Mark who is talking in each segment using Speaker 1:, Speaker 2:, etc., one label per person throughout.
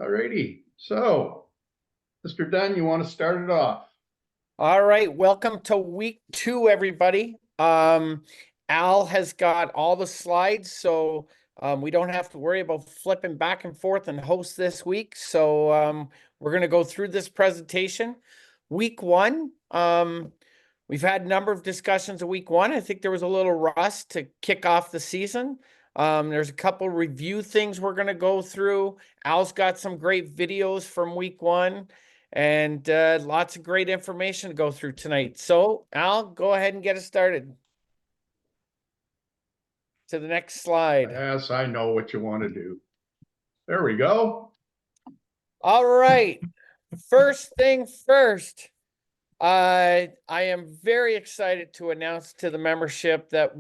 Speaker 1: All righty. So, Mr. Dunn, you want to start it off?
Speaker 2: All right, welcome to week 2, everybody. Al has got all the slides, so we don't have to worry about flipping back and forth and host this week. So we're going to go through this presentation. Week 1, we've had a number of discussions of week 1. I think there was a little rust to kick off the season. There's a couple review things we're going to go through. Al's got some great videos from week 1. And lots of great information to go through tonight. So, Al, go ahead and get us started. To the next slide.
Speaker 1: Yes, I know what you want to do. There we go.
Speaker 2: All right. First thing first, I am very excited to announce to the membership that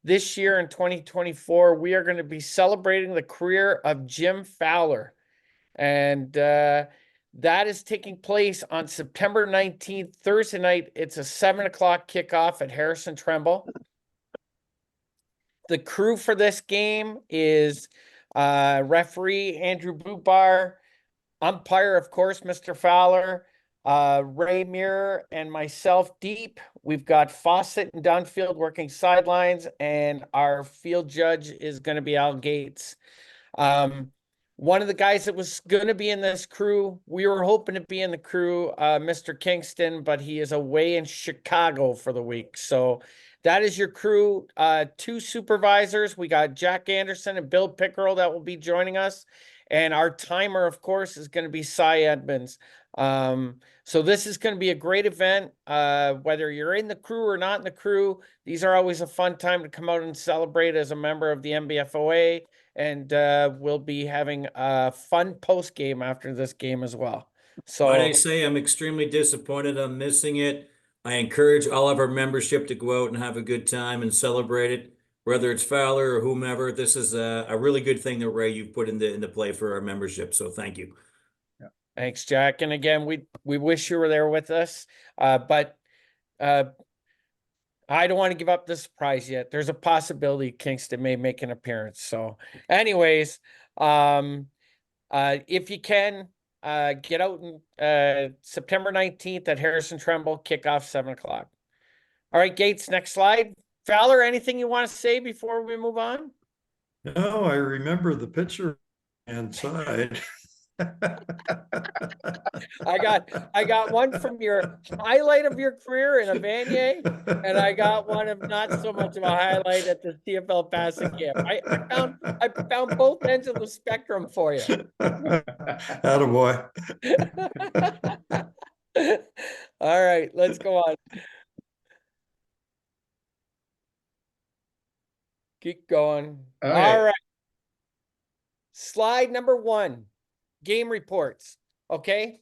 Speaker 2: this year in 2024, we are going to be celebrating the career of Jim Fowler. And that is taking place on September 19th, Thursday night. It's a 7 o'clock kickoff at Harrison Tremble. The crew for this game is referee Andrew Bubar, umpire, of course, Mr. Fowler, Ray Muir, and myself, Deep. We've got Fawcett and Dunfield working sidelines, and our field judge is going to be Al Gates. One of the guys that was going to be in this crew, we were hoping to be in the crew, Mr. Kingston, but he is away in Chicago for the week. So that is your crew. 2 supervisors. We got Jack Anderson and Bill Pickerel that will be joining us. And our timer, of course, is going to be Cy Edmonds. So this is going to be a great event. Whether you're in the crew or not in the crew, these are always a fun time to come out and celebrate as a member of the MBFOA. And we'll be having a fun post game after this game as well. So
Speaker 3: might I say I'm extremely disappointed I'm missing it. I encourage all of our membership to go out and have a good time and celebrate it, whether it's Fowler or whomever. This is a really good thing that Ray you've put into play for our membership. So thank you.
Speaker 2: Yeah. Thanks, Jack. And again, we wish you were there with us, but I don't want to give up the surprise yet. There's a possibility Kingston may make an appearance. So anyways, if you can, get out September 19th at Harrison Tremble, kickoff 7 o'clock. All right, Gates, next slide. Fowler, anything you want to say before we move on?
Speaker 4: No, I remember the picture inside.
Speaker 2: I got one from your highlight of your career in a Vanier, and I got one of not so much of a highlight at the CFL passing camp. I found both ends of the spectrum for you.
Speaker 4: Attaboy.
Speaker 2: All right, let's go on. Keep going. All right. Slide number 1. Game reports. Okay.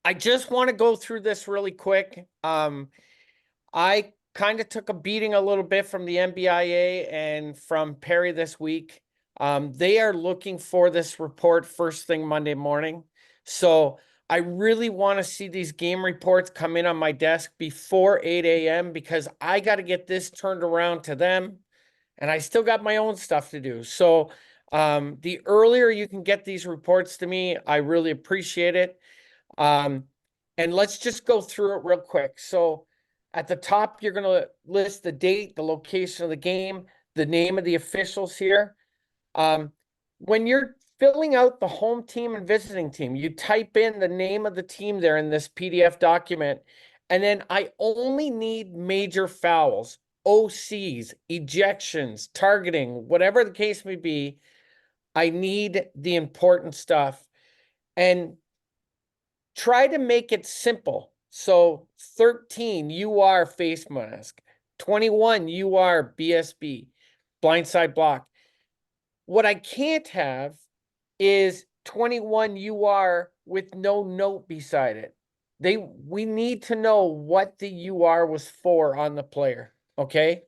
Speaker 2: I just want to go through this really quick. I kind of took a beating a little bit from the MBIA and from Perry this week. They are looking for this report first thing Monday morning. So I really want to see these game reports come in on my desk before 8 a.m. because I got to get this turned around to them. And I still got my own stuff to do. So the earlier you can get these reports to me, I really appreciate it. And let's just go through it real quick. So at the top, you're going to list the date, the location of the game, the name of the officials here. When you're filling out the home team and visiting team, you type in the name of the team there in this PDF document. And then I only need major fouls, OCs, ejections, targeting, whatever the case may be. I need the important stuff and try to make it simple. So 13, UR face mask, 21, UR BSB, blindside block. What I can't have is 21 UR with no note beside it. We need to know what the UR was for on the player. Okay.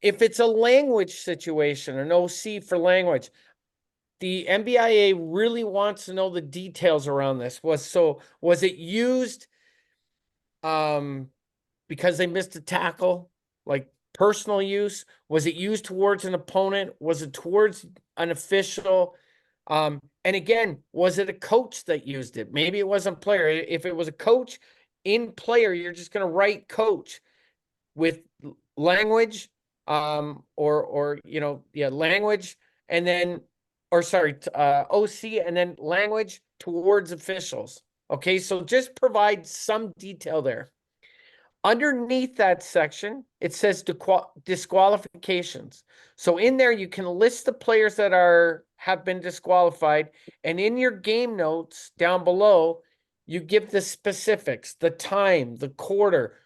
Speaker 2: If it's a language situation, an OC for language, the MBIA really wants to know the details around this. Was it used because they missed a tackle, like personal use? Was it used towards an opponent? Was it towards an official? And again, was it a coach that used it? Maybe it wasn't player. If it was a coach in player, you're just going to write coach with language, or, language, and then, or sorry, OC, and then language towards officials. Okay, so just provide some detail there. Underneath that section, it says disqualifications. So in there, you can list the players that have been disqualified, and in your game notes down below, you give the specifics, the time, the quarter,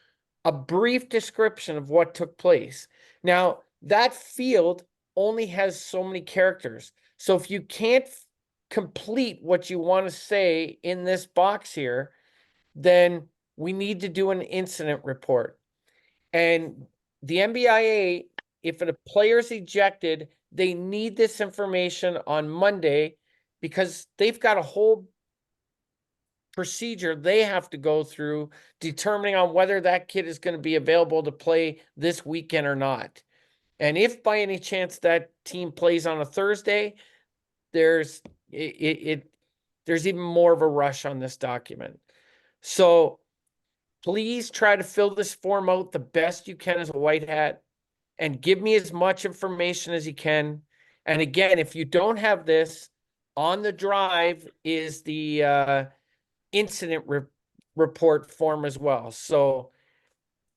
Speaker 2: a brief description of what took place. Now, that field only has so many characters. So if you can't complete what you want to say in this box here, then we need to do an incident report. And the NBIA, if a player's ejected, they need this information on Monday because they've got a whole procedure they have to go through determining on whether that kid is going to be available to play this weekend or not. And if by any chance that team plays on a Thursday, there's even more of a rush on this document. So please try to fill this form out the best you can as a white hat and give me as much information as you can. And again, if you don't have this, on the drive is the incident report form as well. So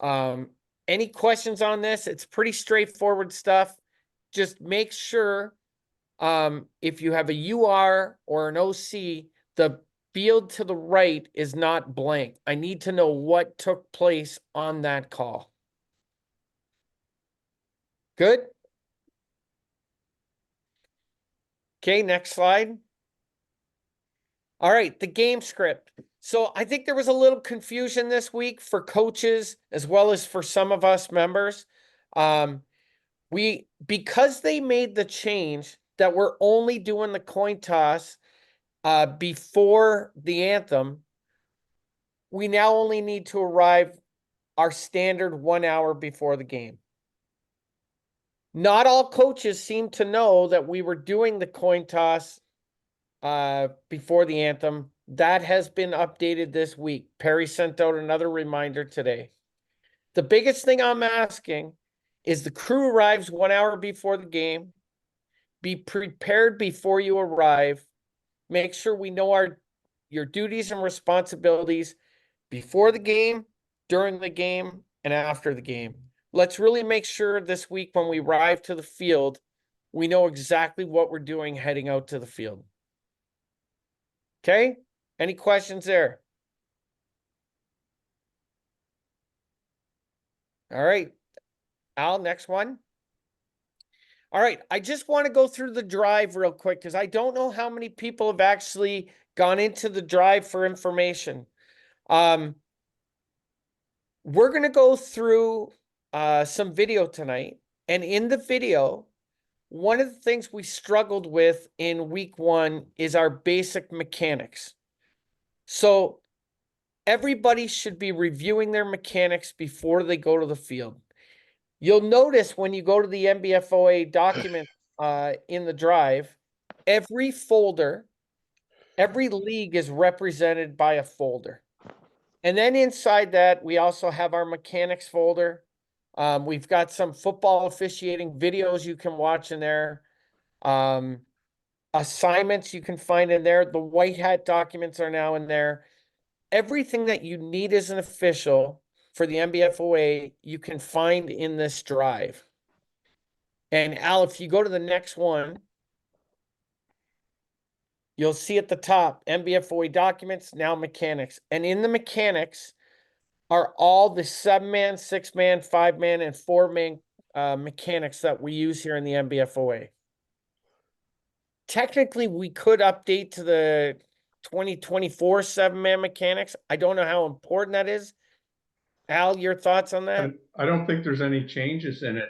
Speaker 2: any questions on this? It's pretty straightforward stuff. Just make sure if you have a UR or an OC, the field to the right is not blank. I need to know what took place on that call. Good? Okay, next slide. All right, the game script. So I think there was a little confusion this week for coaches as well as for some of us members. Because they made the change that we're only doing the coin toss before the anthem, we now only need to arrive our standard 1 hour before the game. Not all coaches seem to know that we were doing the coin toss before the anthem. That has been updated this week. Perry sent out another reminder today. The biggest thing I'm asking is the crew arrives 1 hour before the game. Be prepared before you arrive. Make sure we know your duties and responsibilities before the game, during the game, and after the game. Let's really make sure this week when we arrive to the field, we know exactly what we're doing heading out to the field. Okay? Any questions there? All right. Al, next one. All right. I just want to go through the drive real quick because I don't know how many people have actually gone into the drive for information. We're going to go through some video tonight. And in the video, one of the things we struggled with in week 1 is our basic mechanics. So everybody should be reviewing their mechanics before they go to the field. You'll notice when you go to the NBFOA document in the drive, every folder, every league is represented by a folder. And then inside that, we also have our mechanics folder. We've got some football officiating videos you can watch in there. Assignments you can find in there. The white hat documents are now in there. Everything that you need as an official for the NBFOA, you can find in this drive. And Al, if you go to the next one, you'll see at the top, NBFOA documents, now mechanics. And in the mechanics are all the 7-man, 6-man, 5-man, and 4-man mechanics that we use here in the NBFOA. Technically, we could update to the 2024 7-man mechanics. I don't know how important that is. Al, your thoughts on that?
Speaker 1: I don't think there's any changes in it.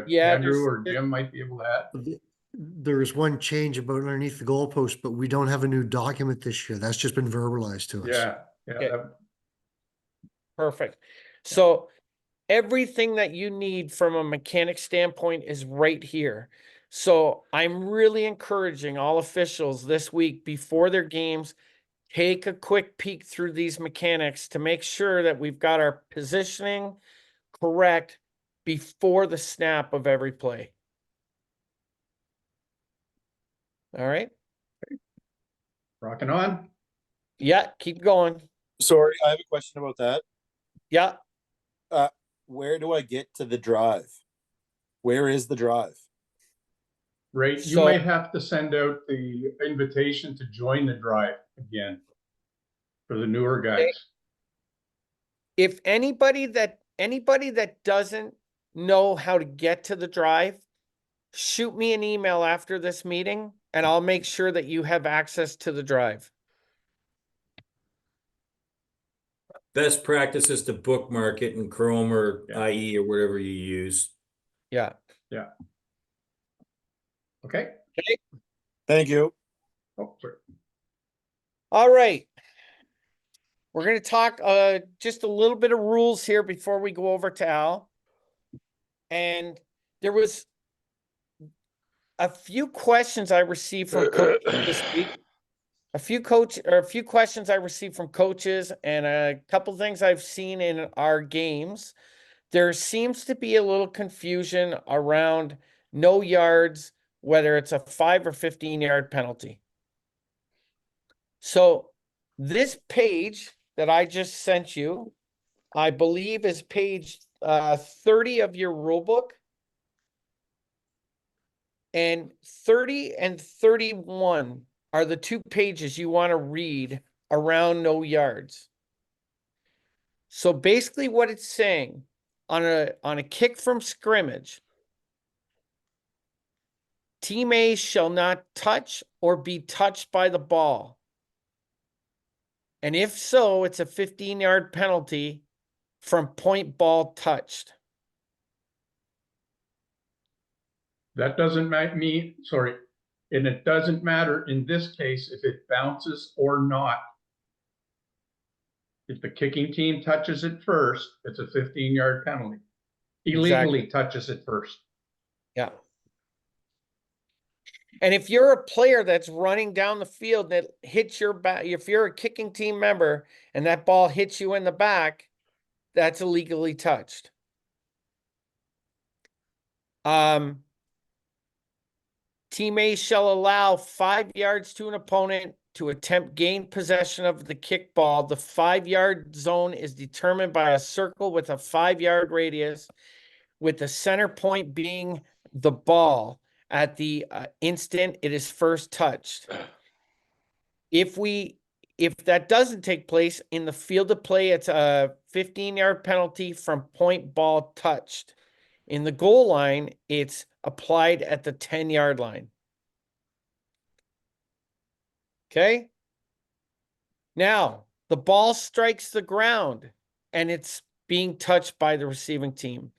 Speaker 2: Yeah,
Speaker 1: Andrew or Jim might be able to add.
Speaker 5: There is one change about underneath the goalpost, but we don't have a new document this year. That's just been verbalized to us.
Speaker 1: Yeah.
Speaker 2: Okay. Perfect. So everything that you need from a mechanic standpoint is right here. So I'm really encouraging all officials this week before their games, take a quick peek through these mechanics to make sure that we've got our positioning correct before the snap of every play. All right.
Speaker 1: Rocking on.
Speaker 2: Yeah, keep going.
Speaker 6: Sorry, I have a question about that.
Speaker 2: Yeah.
Speaker 6: Where do I get to the drive? Where is the drive?
Speaker 1: Right, you
Speaker 2: So-
Speaker 1: might have to send out the invitation to join the drive again for the newer guys.
Speaker 2: If anybody that doesn't know how to get to the drive, shoot me an email after this meeting and I'll make sure that you have access to the drive.
Speaker 3: Best practice is to bookmark it in Chrome or
Speaker 1: Yeah.
Speaker 3: IE or whatever you use.
Speaker 2: Yeah.
Speaker 1: Okay?
Speaker 6: Thank you.
Speaker 1: Oh, sorry.
Speaker 2: All right. We're going to talk just a little bit of rules here before we go over to Al. And there was a few questions I received from coaches this week. A few questions I received from coaches and a couple things I've seen in our games. There seems to be a little confusion around no yards, whether it's a 5 or 15-yard penalty. So this page that I just sent you, I believe is page 30 of your rule book. And 30 and 31 are the two pages you want to read around no yards. So basically what it's saying on a kick from scrimmage, Team A shall not touch or be touched by the ball. And if so, it's a 15-yard penalty from point ball touched.
Speaker 1: That doesn't mean, sorry, and it doesn't matter in this case if it bounces or not. If the kicking team touches it first, it's a 15-yard penalty. Illegally touches it first.
Speaker 2: Yeah. And if you're a player that's running down the field that hits your back, if you're a kicking team member and that ball hits you in the back, that's illegally touched. Team A shall allow 5 yards to an opponent to attempt gain possession of the kickball. The 5-yard zone is determined by a circle with a 5-yard radius, with the center point being the ball at the instant it is first touched. If that doesn't take place in the field of play, it's a 15-yard penalty from point ball touched. In the goal line, it's applied at the 10-yard line. Okay? Now, the ball strikes the ground and it's being touched by the receiving team.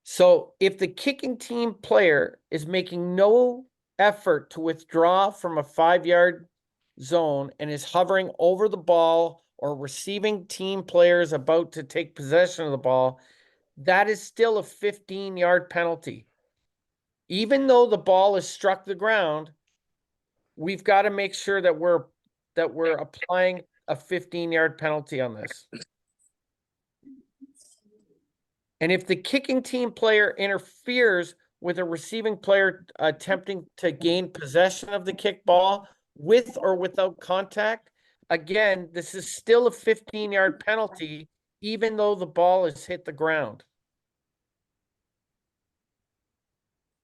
Speaker 2: So if the kicking team player is making no effort to withdraw from a 5-yard zone and is hovering over the ball or receiving team players about to take possession of the ball, that is still a 15-yard penalty. Even though the ball has struck the ground, we've got to make sure that we're applying a 15-yard penalty on this. And if the kicking team player interferes with a receiving player attempting to gain possession of the kickball with or without contact, again, this is still a 15-yard penalty, even though the ball has hit the ground.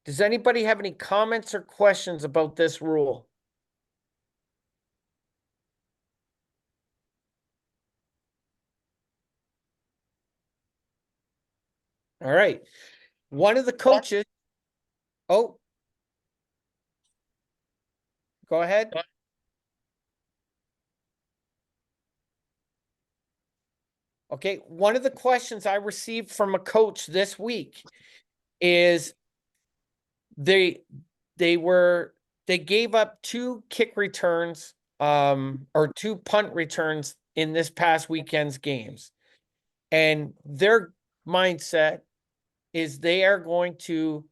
Speaker 2: Does anybody have any comments or questions about this rule? All right. One of the coaches. Oh, go ahead. Okay. One of the questions I received from a coach this week is they gave up 2 kick returns, or 2 punt returns in this past weekend's games. And their mindset is they are going to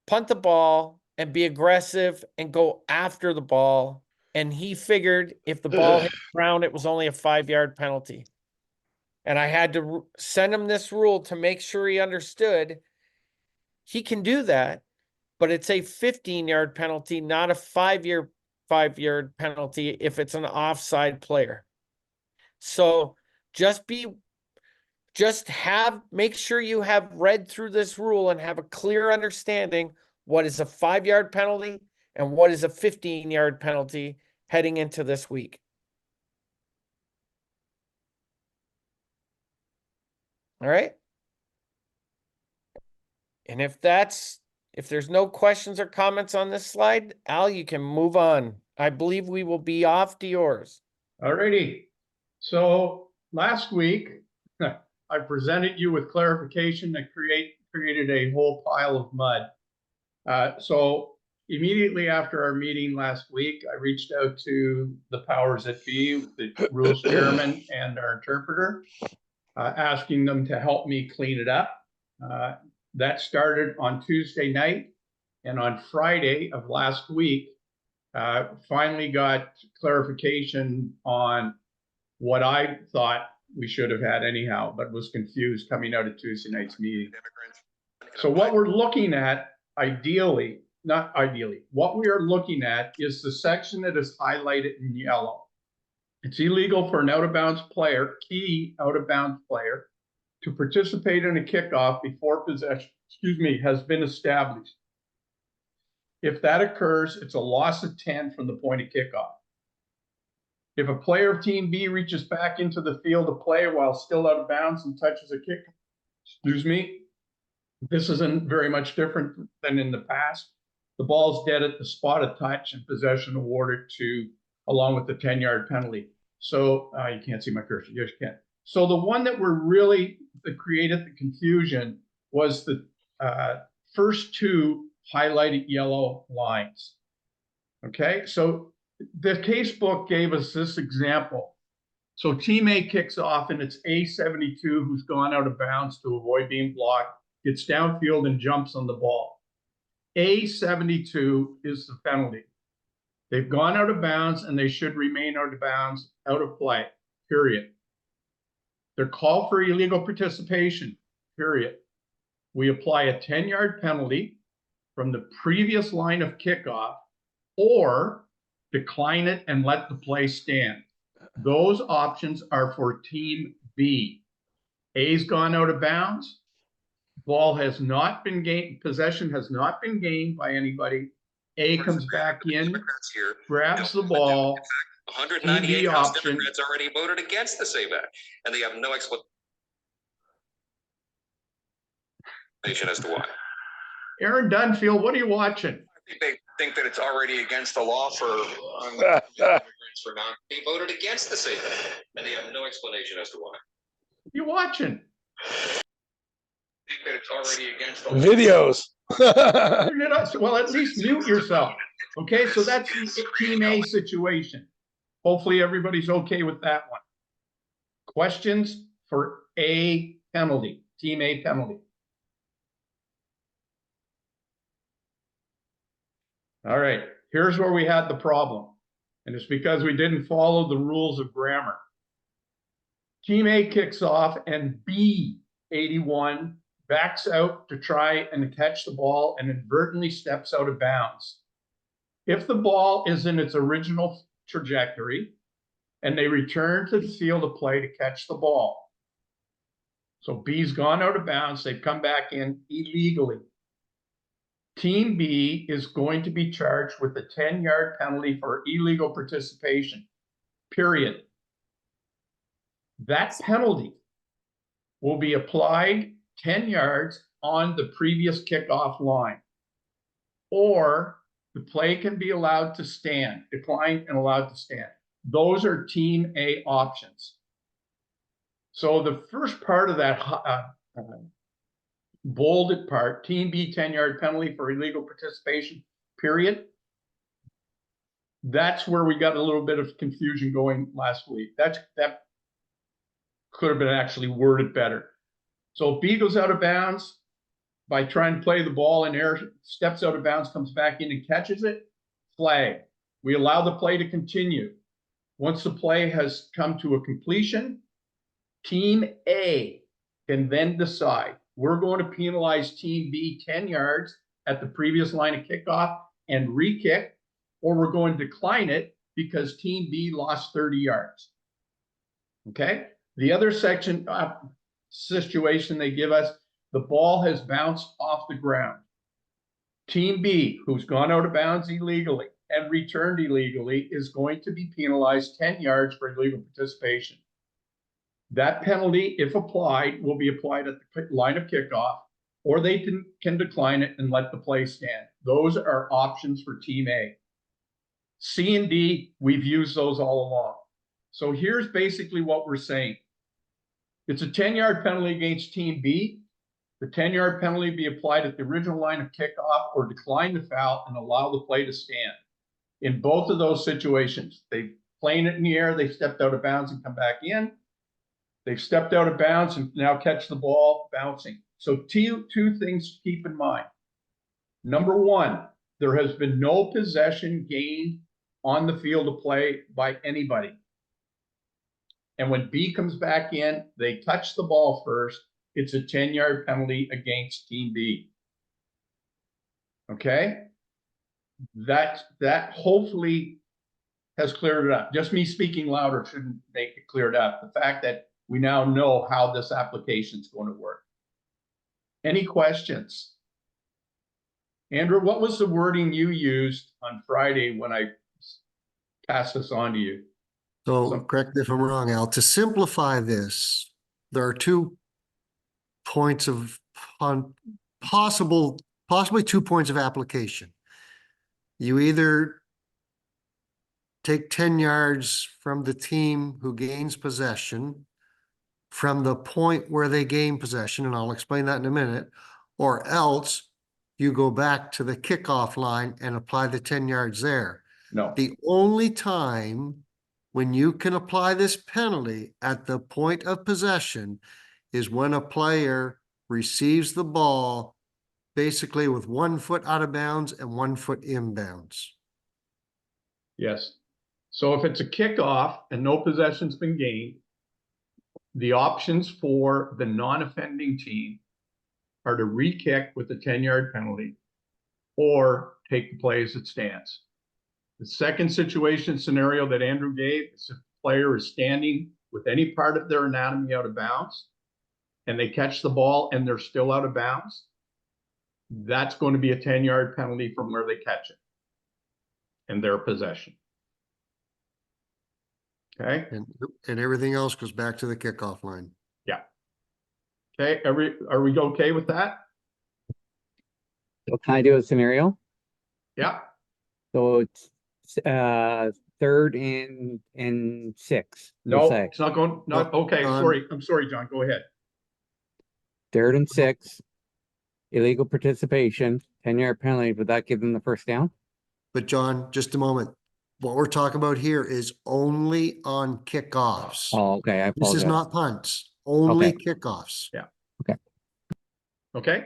Speaker 2: punt the ball and be aggressive and go after the ball. And he figured if the ball hit the ground, it was only a 5-yard penalty. And I had to send him this rule to make sure he understood he can do that, but it's a 15-yard penalty, not a 5-yard penalty if it's an offside player. So make sure you have read through this rule and have a clear understanding what is a 5-yard penalty and what is a 15-yard penalty heading into this week. All right. And if there's no questions or comments on this slide, Al, you can move on. I believe we will be off to yours.
Speaker 1: Alrighty. So last week, I presented you with clarification that created a whole pile of mud. So immediately after our meeting last week, I reached out to the powers that be, the rules chairman and our interpreter, asking them to help me clean it up. That started on Tuesday night, and on Friday of last week, finally got clarification on what I thought we should have had anyhow, but was confused coming out of Tuesday night's meeting. So what we're looking at, what we are looking at is the section that is highlighted in yellow. It's illegal for an out-of-bounds player, key out-of-bounds player, to participate in a kickoff before possession, has been established. If that occurs, it's a loss of 10 from the point of kickoff. If a player of Team B reaches back into the field of play while still out of bounds and touches a kick, this isn't very much different than in the past. The ball's dead at the spot of touch and possession awarded along with the 10-yard penalty. So you can't see my cursor. Yes, you can. So the one that created the confusion was the first two highlighted yellow lines. Okay, so the casebook gave us this example. So team A kicks off and it's A72 who's gone out of bounds to avoid being blocked, gets downfield and jumps on the ball. A72 is the penalty. They've gone out of bounds and they should remain out of bounds, out of play, period. They're called for illegal participation, period. We apply a 10-yard penalty from the previous line of kickoff or decline it and let the play stand. Those options are for Team B. A's gone out of bounds. Ball has not been gained. Possession has not been gained by anybody. A comes back in, grabs the ball.
Speaker 7: 198 House Democrats already voted against the SAVE Act, and they have no explanation as to why.
Speaker 1: Aaron Dunfield, what are you watching?
Speaker 7: I think they think that it's already against the law for immigrants for not. They voted against the SAVE Act, and they have no explanation as to why.
Speaker 1: You watching?
Speaker 7: I think that it's already against the law.
Speaker 8: Videos.
Speaker 1: Well, at least mute yourself. Okay, so that's the Team A situation. Hopefully everybody's okay with that one. Questions for A penalty, Team A penalty. All right, here's where we had the problem. And it's because we didn't follow the rules of grammar. Team A kicks off and B81 backs out to try and catch the ball and inadvertently steps out of bounds. If the ball is in its original trajectory and they return to the field of play to catch the ball. So B's gone out of bounds, they've come back in illegally. Team B is going to be charged with a 10-yard penalty for illegal participation, period. That penalty will be applied 10 yards on the previous kickoff line, or the play can be allowed to stand, declined and allowed to stand. Those are Team A options. So the first part of that bolded part, Team B 10-yard penalty for illegal participation, period. That's where we got a little bit of confusion going last week. That could have been actually worded better. So if B goes out of bounds, by trying to play the ball in air, steps out of bounds, comes back in and catches it, flag. We allow the play to continue. Once the play has come to a completion, Team A can then decide, we're going to penalize Team B 10 yards at the previous line of kickoff and re-kick, or we're going to decline it because Team B lost 30 yards. Okay? The other situation they give us, the ball has bounced off the ground. Team B, who's gone out of bounds illegally and returned illegally, is going to be penalized 10 yards for illegal participation. That penalty, if applied, will be applied at the line of kickoff, or they can decline it and let the play stand. Those are options for Team A. C and D, we've used those all along. So here's basically what we're saying. It's a 10-yard penalty against Team B. The 10-yard penalty be applied at the original line of kickoff or decline the foul and allow the play to stand. In both of those situations, they playing it in the air, they stepped out of bounds and come back in. They've stepped out of bounds and now catch the ball bouncing. So two things to keep in mind. Number one, there has been no possession gained on the field of play by anybody. And when B comes back in, they touch the ball first. It's a 10-yard penalty against Team B. Okay? That hopefully has cleared it up. Just me speaking louder shouldn't make it cleared up. The fact that we now know how this application is going to work. Any questions? Andrew, what was the wording you used on Friday when I passed this on to you?
Speaker 5: So correct me if I'm wrong, Al. To simplify this, there are 2 points of possibly 2 points of application. You either take 10 yards from the team who gains possession from the point where they gain possession, and I'll explain that in a minute, or else you go back to the kickoff line and apply the 10 yards there.
Speaker 1: No.
Speaker 5: The only time when you can apply this penalty at the point of possession is when a player receives the ball basically with 1 foot out of bounds and 1 foot inbounds.
Speaker 1: Yes. So if it's a kickoff and no possession's been gained, the options for the non-offending team are to re-kick with a 10-yard penalty or take the play as it stands. The second scenario that Andrew gave is if the player is standing with any part of their anatomy out of bounds and they catch the ball and they're still out of bounds, that's going to be a 10-yard penalty from where they catch it and their possession. Okay.
Speaker 5: And everything else goes back to the kickoff line.
Speaker 1: Yeah. Okay. Are we okay with that?
Speaker 9: So can I do a scenario?
Speaker 1: Yeah.
Speaker 9: So it's 3rd and 6.
Speaker 1: No,
Speaker 9: say.
Speaker 1: it's not going. Not okay. Sorry. I'm sorry, John. Go ahead.
Speaker 9: 3rd and 6. Illegal participation, 10-yard penalty. Would that give them the first down?
Speaker 5: But John, just a moment. What we're talking about here is only on kickoffs.
Speaker 9: Oh, okay. I apologize.
Speaker 5: This is not punts, only kickoffs.
Speaker 1: Yeah.
Speaker 9: Okay.
Speaker 1: Okay.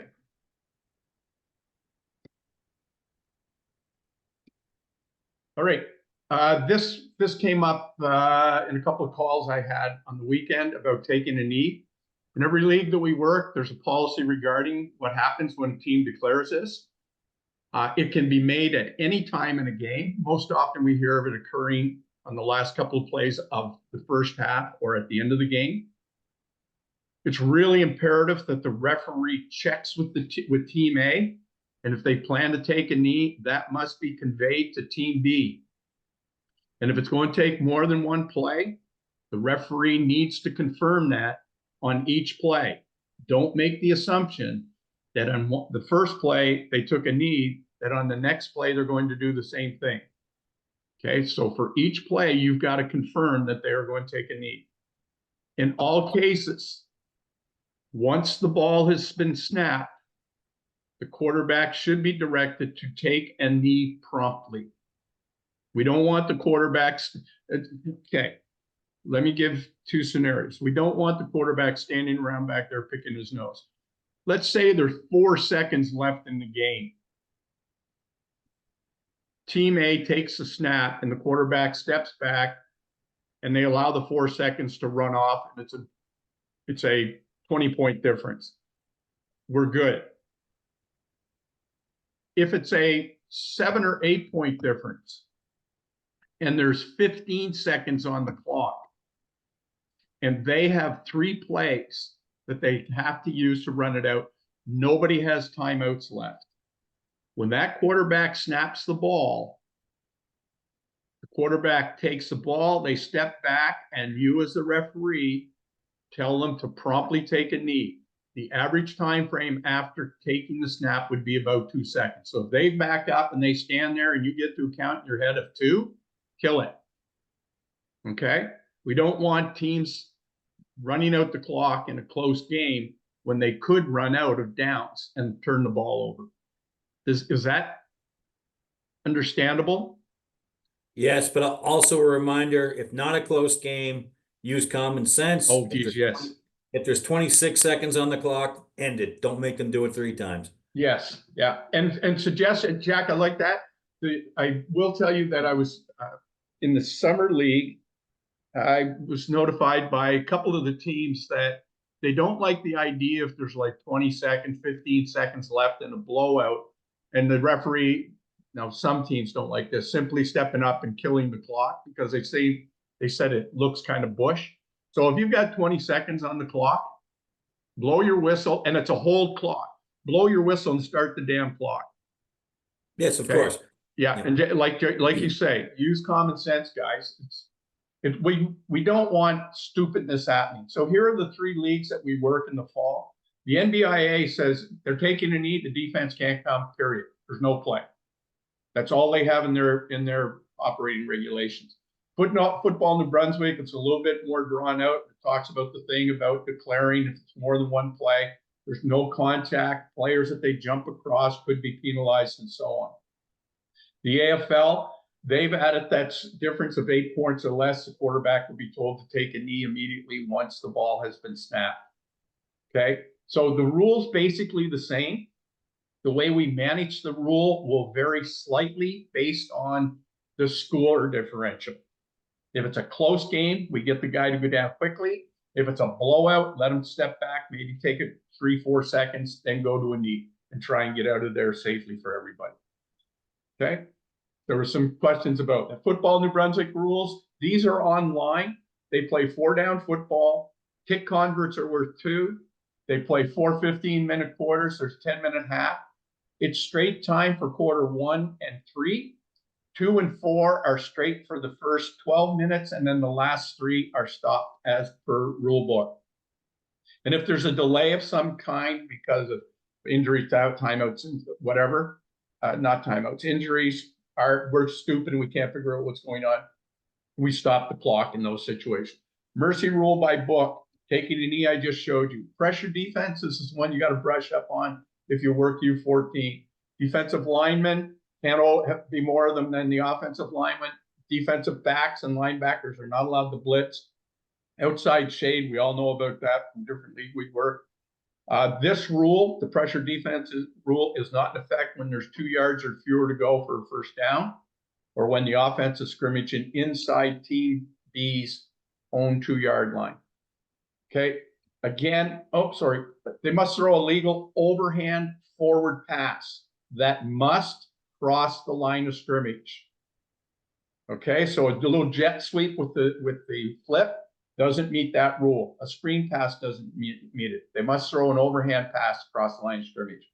Speaker 1: All right. This came up in a couple of calls I had on the weekend about taking a knee. In every league that we work, there's a policy regarding what happens when a team declares this. It can be made at any time in a game. Most often we hear of it occurring on the last couple of plays of the first half or at the end of the game. It's really imperative that the referee checks with Team A, and if they plan to take a knee, that must be conveyed to Team B. And if it's going to take more than one play, the referee needs to confirm that on each play. Don't make the assumption that on the first play they took a knee, that on the next play they're going to do the same thing. Okay, so for each play, you've got to confirm that they are going to take a knee. In all cases, once the ball has been snapped, the quarterback should be directed to take a knee promptly. We don't want the quarterbacks. Okay, let me give 2 scenarios. We don't want the quarterback standing around back there picking his nose. let's say there's 4 seconds left in the game. Team A takes the snap and the quarterback steps back and they allow the 4 seconds to run off. And it's a 20-point difference. We're good. If it's a 7 or 8 point difference and there's 15 seconds on the clock and they have 3 plays that they have to use to run it out, nobody has timeouts left. When that quarterback snaps the ball, the quarterback takes the ball, they step back, and you as the referee tell them to promptly take a knee. The average time frame after taking the snap would be about 2 seconds. So if they back up and they stand there and you get to a count in your head of 2, kill it. Okay? We don't want teams running out the clock in a close game when they could run out of downs and turn the ball over. Is that understandable?
Speaker 3: Yes, but also a reminder, if not a close game, use common sense.
Speaker 1: Oh, geez, yes.
Speaker 3: If there's 26 seconds on the clock, end it. Don't make them do it 3 times.
Speaker 1: Yes, yeah. And suggest, Jack, I like that. I will tell you that I was in the summer league. I was notified by a couple of the teams that they don't like the idea if there's like 20 seconds, 15 seconds left in a blowout, and the referee, now some teams don't like this, simply stepping up and killing the clock because they said it looks kind of bush. So if you've got 20 seconds on the clock, blow your whistle, and it's a hold clock. Blow your whistle and start the damn clock.
Speaker 3: Yes, of course.
Speaker 1: Yeah, and like you say, use common sense, guys. We don't want stupidness happening. So here are the 3 leagues that we work in the fall. The NBIA says they're taking a knee, the defense can't come, period. There's no play. That's all they have in their operating regulations. Football New Brunswick, it's a little bit more drawn out. It talks about the thing about declaring if it's more than 1 play, there's no contact, players that they jump across could be penalized, and so on. The AFL, they've added that difference of 8 points or less. The quarterback will be told to take a knee immediately once the ball has been snapped. Okay, so the rule's basically the same. The way we manage the rule will vary slightly based on the score differential. If it's a close game, we get the guy to go down quickly. If it's a blowout, let him step back, maybe take it 3-4 seconds, then go to a knee and try and get out of there safely for everybody. Okay? There were some questions about the Football New Brunswick rules. These are online. They play 4-down football. Kick converts are worth 2. They play 4 15-minute quarters. There's 10-minute half. It's straight time for quarter 1 and 3. 2 and 4 are straight for the first 12 minutes, and then the last 3 are stopped as per rule book. And if there's a delay of some kind because of injury, timeouts, and whatever, not timeouts, injuries, we're stupid and we can't figure out what's going on, we stop the clock in those situations. Mercy rule by book, taking a knee I just showed you. Pressure defense, this is one you got to brush up on if you work U14. Defensive linemen, can't all be more of them than the offensive linemen. Defensive backs and linebackers are not allowed to blitz. Outside shade, we all know about that from different leagues we work. This rule, the pressure defense rule, is not in effect when there's 2 yards or fewer to go for a first down, or when the offense is scrimmaging inside Team B's own 2-yard line. Okay, again, they must throw a legal overhand forward pass that must cross the line of scrimmage. Okay, so a little jet sweep with the flip doesn't meet that rule. A screen pass doesn't meet it. They must throw an overhand pass across the line of scrimmage.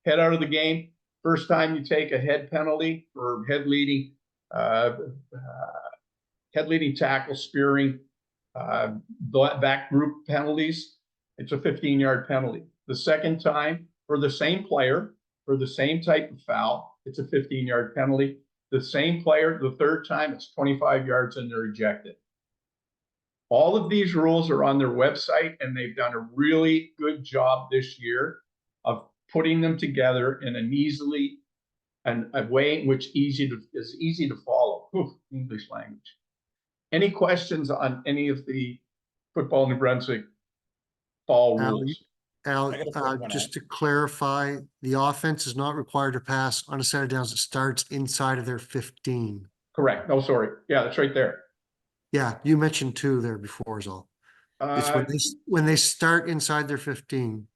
Speaker 1: Head out of the game. First time you take a head penalty for head leading tackle, spearing, that group penalties, it's a 15-yard penalty. The second time, for the same player, for the same type of foul, it's a 15-yard penalty. The same player, the third time, it's 25 yards and they're ejected. All of these rules are on their website, and they've done a really good job this year of putting them together in a way in which is easy to follow. English language. Any questions on any of the Football New Brunswick fall rules?
Speaker 5: Al,
Speaker 6: I got a quick one,
Speaker 5: just to clarify, the offense is not required to pass on a set of downs that starts inside of their 15.
Speaker 1: Correct. No, sorry. Yeah, that's right there.
Speaker 5: Yeah, you mentioned 2 there before is all. It's
Speaker 1: Uh,
Speaker 5: when they start inside their 15.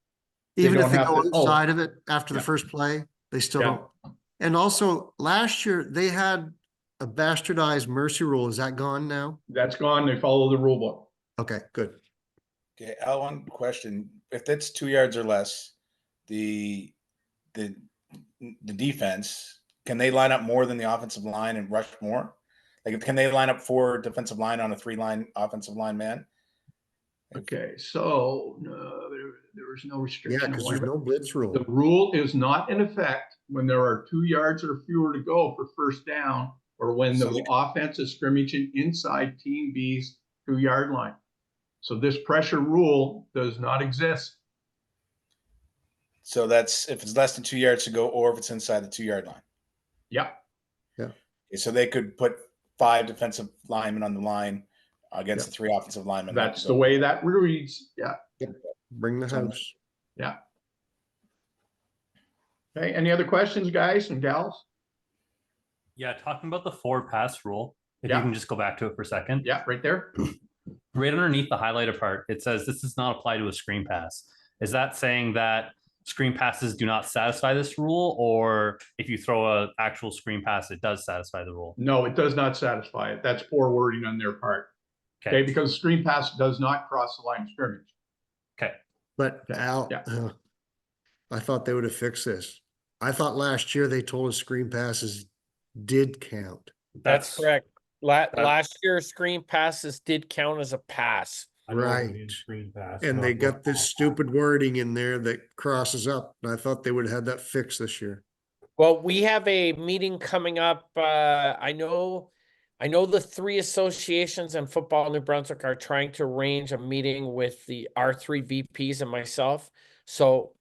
Speaker 1: They
Speaker 5: Even if
Speaker 1: don't
Speaker 5: they
Speaker 1: have
Speaker 5: go
Speaker 1: to-
Speaker 5: outside of it after the
Speaker 1: Yeah.
Speaker 5: first play, they still
Speaker 1: Yeah.
Speaker 5: don't. And also, last year, they had a bastardized mercy rule. Is that gone now?
Speaker 1: that's gone. They follow the rule book.
Speaker 5: Okay, good.
Speaker 6: Okay, Al, one question. If that's 2 yards or less, the the defense, can they line up more than the offensive line and rush more? Like, can they line up 4 defensive line on a 3-line offensive line man?
Speaker 1: Okay, so there was no
Speaker 5: Yeah,
Speaker 1: restriction.
Speaker 5: because there's no blitz
Speaker 1: The
Speaker 5: rule.
Speaker 1: rule is not in effect when there are 2 yards or fewer to go for first down, or when the
Speaker 6: So they-
Speaker 1: offense is scrimmaging inside Team B's 2-yard line. So this pressure rule does not exist.
Speaker 6: So that's if it's less than 2 yards to go, or if it's inside the 2-yard line.
Speaker 1: Yep.
Speaker 6: Okay, so they could put 5 defensive linemen on the line against the 3 offensive linemen.
Speaker 1: That's the way that reads. Yeah.
Speaker 5: Bring the
Speaker 6: So-
Speaker 5: house.
Speaker 1: Yeah. Okay, any other questions, guys and gals?
Speaker 10: Yeah, talking about the forward pass rule, if
Speaker 1: Yeah.
Speaker 10: you can just go back to it for a second.
Speaker 1: Yeah, right there.
Speaker 10: Right underneath the highlighted part, it says this does not apply to a screen pass. Is that saying that screen passes do not satisfy this rule, or if you throw an actual screen pass, it does satisfy the rule?
Speaker 1: No, it does not satisfy it. That's poor wording on their part. Okay, because screen pass does not cross the line of scrimmage.
Speaker 10: Okay.
Speaker 5: But
Speaker 1: Okay,
Speaker 5: Al,
Speaker 1: yeah.
Speaker 5: I thought they would have fixed this. I thought last year they told us screen passes did count.
Speaker 2: That's correct. Last year, screen passes did count as a pass.
Speaker 5: Right. And they got this stupid wording in there that crosses up. And I thought they would have had that fixed this year.
Speaker 2: Well, we have a meeting coming up. I know the 3 associations in football New Brunswick are trying to arrange a meeting with the R3 VPs and myself. So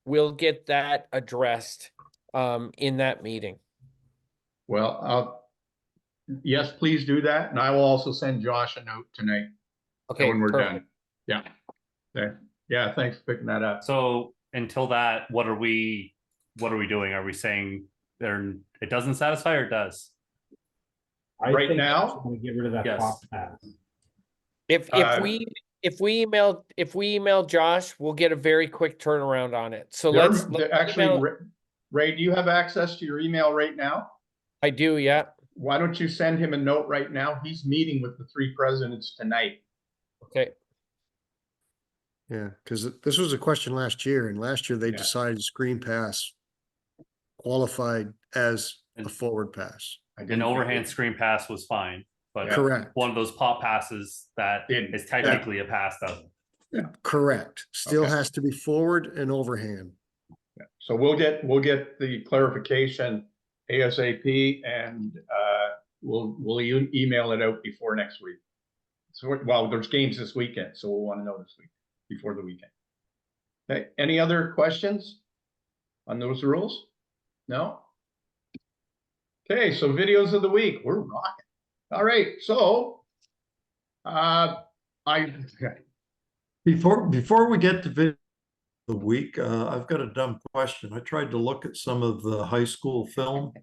Speaker 2: we'll get that addressed in that meeting.
Speaker 1: Well, yes, please do that. And I will also send Josh a note tonight.
Speaker 2: Okay,
Speaker 1: when we're
Speaker 2: perfect.
Speaker 1: done. Yeah. There. Yeah, thanks for picking that up.
Speaker 10: So until that, what are we doing? Are we saying it doesn't satisfy, or it does?
Speaker 1: Right now,
Speaker 11: we get rid of that
Speaker 10: Yes.
Speaker 11: pop pass.
Speaker 2: If we email Josh, we'll get a very quick turnaround on it. So let's
Speaker 1: actually,
Speaker 2: email-
Speaker 1: Ray, do you have access to your email right now?
Speaker 2: I do, yeah.
Speaker 1: Why don't you send him a note right now? He's meeting with the 3 presidents tonight.
Speaker 2: Okay.
Speaker 5: Yeah, because this was a question last year, and last year they
Speaker 1: Yeah.
Speaker 5: decided screen pass qualified as a
Speaker 10: And-
Speaker 5: forward pass.
Speaker 10: An overhand screen pass was fine, but
Speaker 5: Correct.
Speaker 10: one of those pop passes that
Speaker 1: Didn't.
Speaker 10: is technically a pass doesn't.
Speaker 5: Correct. Still
Speaker 1: Okay.
Speaker 5: has to be forward and overhand.
Speaker 1: So we'll get the clarification ASAP, and we'll email it out before next week. So, well, there's games this weekend, so we'll want to know this week before the weekend. Okay, any other questions on those rules? No? Okay, so videos of the week, we're rocking. All right, so
Speaker 4: Before we get to video of the week, I've got a dumb question. I tried to look at some of the high school film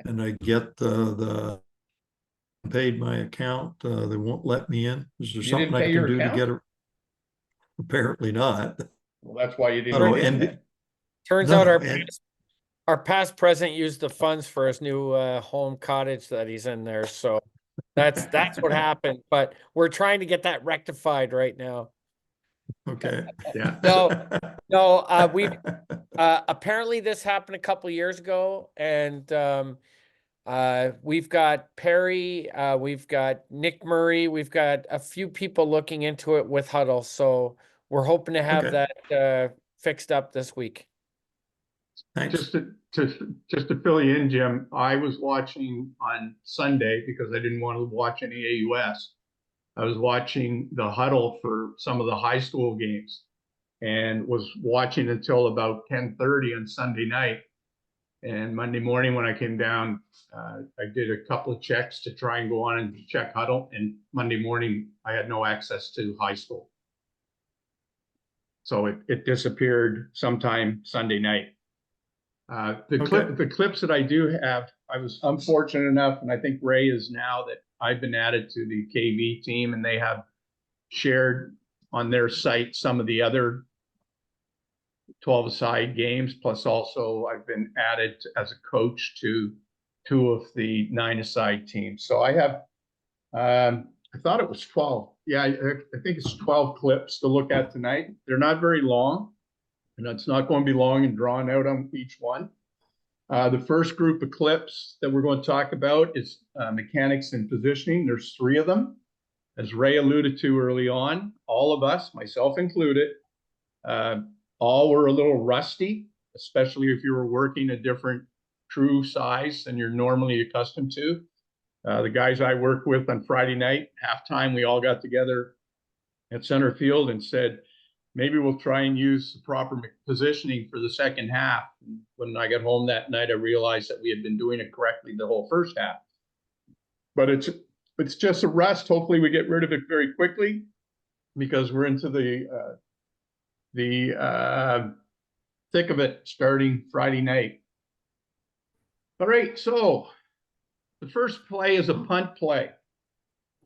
Speaker 4: and I get the paid my account. They won't let me in. Is there
Speaker 1: You
Speaker 4: something
Speaker 1: didn't
Speaker 4: I
Speaker 1: pay
Speaker 4: can
Speaker 1: your
Speaker 4: do to
Speaker 1: account?
Speaker 4: get it? Apparently not.
Speaker 1: well, that's why you
Speaker 4: I
Speaker 1: didn't.
Speaker 4: don't know,
Speaker 1: get
Speaker 4: and
Speaker 1: it.
Speaker 2: Turns
Speaker 4: No,
Speaker 2: out
Speaker 4: and-
Speaker 2: our past president used the funds for his new home cottage that he's in there. So that's what happened. But we're trying to get that rectified right now.
Speaker 4: Okay.
Speaker 1: Yeah.
Speaker 2: No, we apparently this happened a couple years ago, and we've got Perry, we've got Nick Murray, we've got a few people looking into it with Huddle. So we're hoping to have
Speaker 4: Okay.
Speaker 2: that fixed up this week.
Speaker 4: Thanks.
Speaker 1: Just to fill you in, Jim, I was watching on Sunday because I didn't want to watch any AUS. I was watching the Huddle for some of the high school games and was watching until about 10:30 on Sunday night. And Monday morning when I came down, I did a couple of checks to try and go on and check Huddle. And Monday morning, I had no access to high school. So it disappeared sometime Sunday night. The
Speaker 4: Okay.
Speaker 1: clips that I do have, I was unfortunate enough, and I think Ray is now, that I've been added to the KV team, and they have shared on their site some of the other 12-a-side games. Plus also I've been added as a coach to 2 of the 9-a-side teams. So I have, I thought it was 12. Yeah, I think it's 12 clips to look at tonight. They're not very long, and it's not going to be long and drawn out on each one. The first group of clips that we're going to talk about is mechanics and positioning. There's 3 of them. As Ray alluded to early on, all of us, myself included, all were a little rusty, especially if you were working a different crew size than you're normally accustomed to. The guys I worked with on Friday night, halftime, we all got together at center field and said, maybe we'll try and use the proper positioning for the second half. When I got home that night, I realized that we had been doing it correctly the whole first half. But it's just a rust. Hopefully we get rid of it very quickly, because we're into the thick of it starting Friday night. All right, so the first play is a punt play.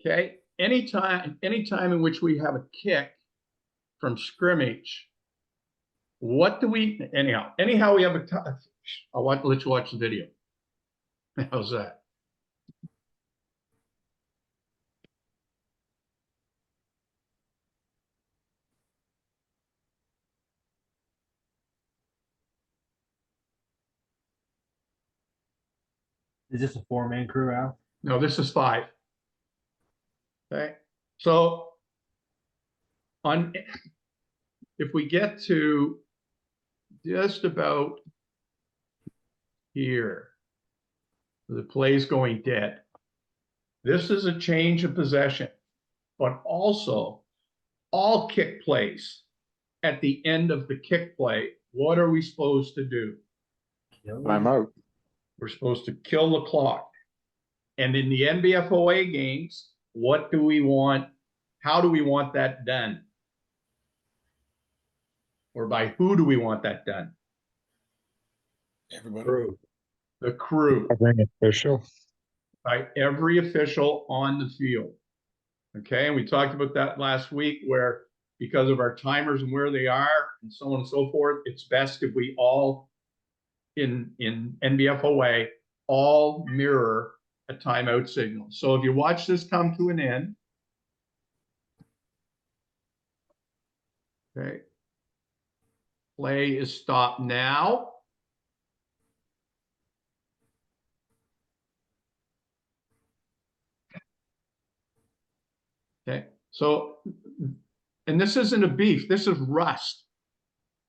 Speaker 1: Okay, anytime in which we have a kick from scrimmage, what do we, anyhow we have I'll let you watch the video. How's that?
Speaker 10: Is this a 4-man crew, Al?
Speaker 1: No, this is 5. Okay, so if we get to just about here, the play's going dead. This is a change of possession, but also all kick plays at the end of the kick play, what are we supposed to do?
Speaker 9: I'm out.
Speaker 1: We're supposed to kill the clock. And in the NBFOA games, what do we want? How do we want that done? Or by who do we want that done?
Speaker 6: Everybody.
Speaker 1: The crew.
Speaker 8: Every official.
Speaker 1: By every official on the field. Okay, and we talked about that last week, where because of our timers and where they are and so on and so forth, it's best if we all in NBFOA all mirror a timeout signal. So if you watch this come to an end, okay, play is stopped now. Okay, so, and this isn't a beef, this is rust.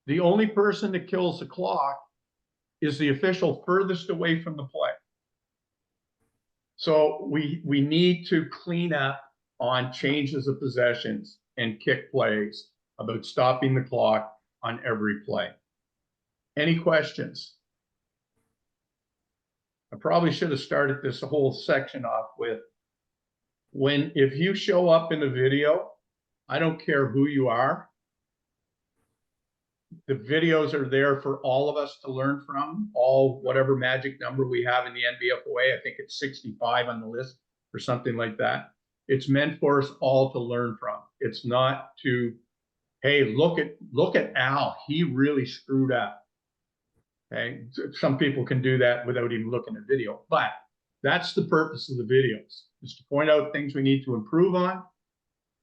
Speaker 1: The only person that kills the clock is the official furthest away from the play. So we need to clean up on changes of possessions and kick plays about stopping the clock on every play. Any questions? I probably should have started this whole section off with, if you show up in a video, I don't care who you are, the videos are there for all of us to learn from, whatever magic number we have in the NBFOA. I think it's 65 on the list or something like that. It's meant for us all to learn from. It's not to, hey, look at Al, he really screwed up. Okay, some people can do that without even looking at video, but that's the purpose of the videos, is to point out things we need to improve on,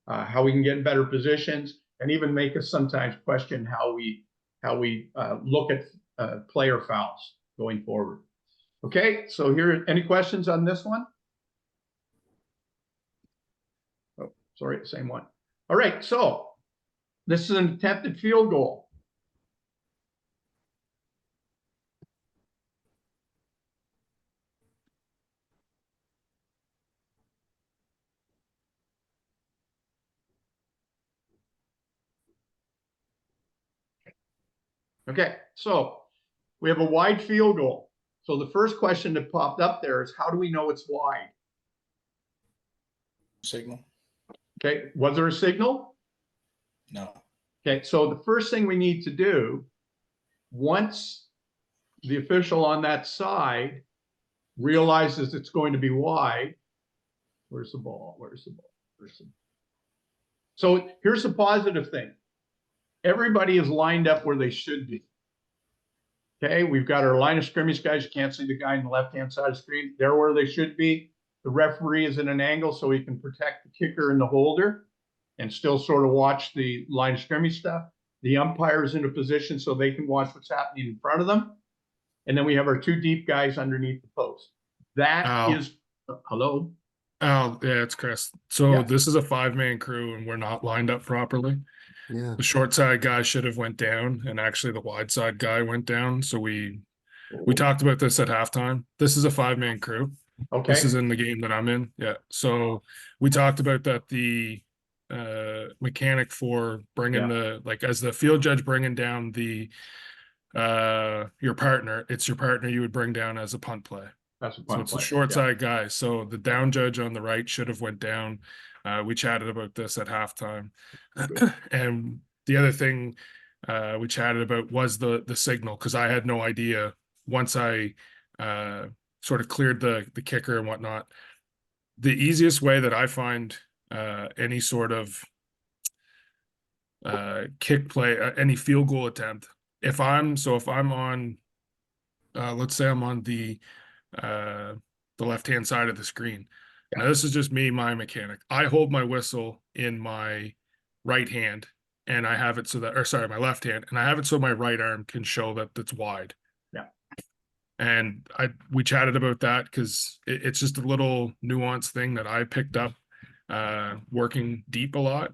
Speaker 1: how we can get in better positions, and even make us sometimes question how we look at player fouls going forward. Okay, so here, any questions on this one? Oh, sorry, same one. All right, so this is an attempted field goal. Okay, so we have a wide field goal. So the first question that popped up there is, how do we know it's wide?
Speaker 6: Signal?
Speaker 1: Okay, was there a signal?
Speaker 6: No.
Speaker 1: Okay, so the first thing we need to do, once the official on that side realizes it's going to be wide, where's the ball? Where's the ball? Where's the ball? So here's the positive thing. Everybody is lined up where they should be. Okay, we've got our line of scrimmage guys. You can't see the guy on the left-hand side of the screen. They're where they should be. The referee is in an angle so he can protect the kicker and the holder and still sort of watch the line of scrimmage stuff. The umpire is in a position so they can watch what's happening in front of them. And then we have our 2 deep guys underneath the post. That is, hello?
Speaker 8: Oh, yeah, it's Chris. So
Speaker 1: Yeah.
Speaker 8: this is a 5-man crew and we're not lined up properly.
Speaker 5: Yeah.
Speaker 8: The short side guy should have went down and actually the wide side guy went down. So we talked about this at halftime. This is a 5-man crew.
Speaker 1: Okay.
Speaker 8: This is in the game that I'm in. Yeah. So we talked about that the mechanic for bringing the, like, as the field judge bringing down the your partner, it's your partner you would bring down as a punt play.
Speaker 1: That's a
Speaker 8: So
Speaker 1: punt
Speaker 8: it's
Speaker 1: play.
Speaker 8: a short side guy. So the down judge on the right should have went down. We chatted about this at halftime. And the other thing we chatted about was the signal, because I had no idea once I sort of cleared the kicker and whatnot. The easiest way that I find any sort of kick play, any field goal attempt, if I'm on, let's say I'm on the left-hand side of the screen. Now this is just me, my mechanic. I hold my whistle in my right hand and I have it so that, or sorry, my left hand, and I have it so my right arm can show that it's wide.
Speaker 1: Yeah.
Speaker 8: And we chatted about that because it's just a little nuanced thing that I picked up working deep a lot.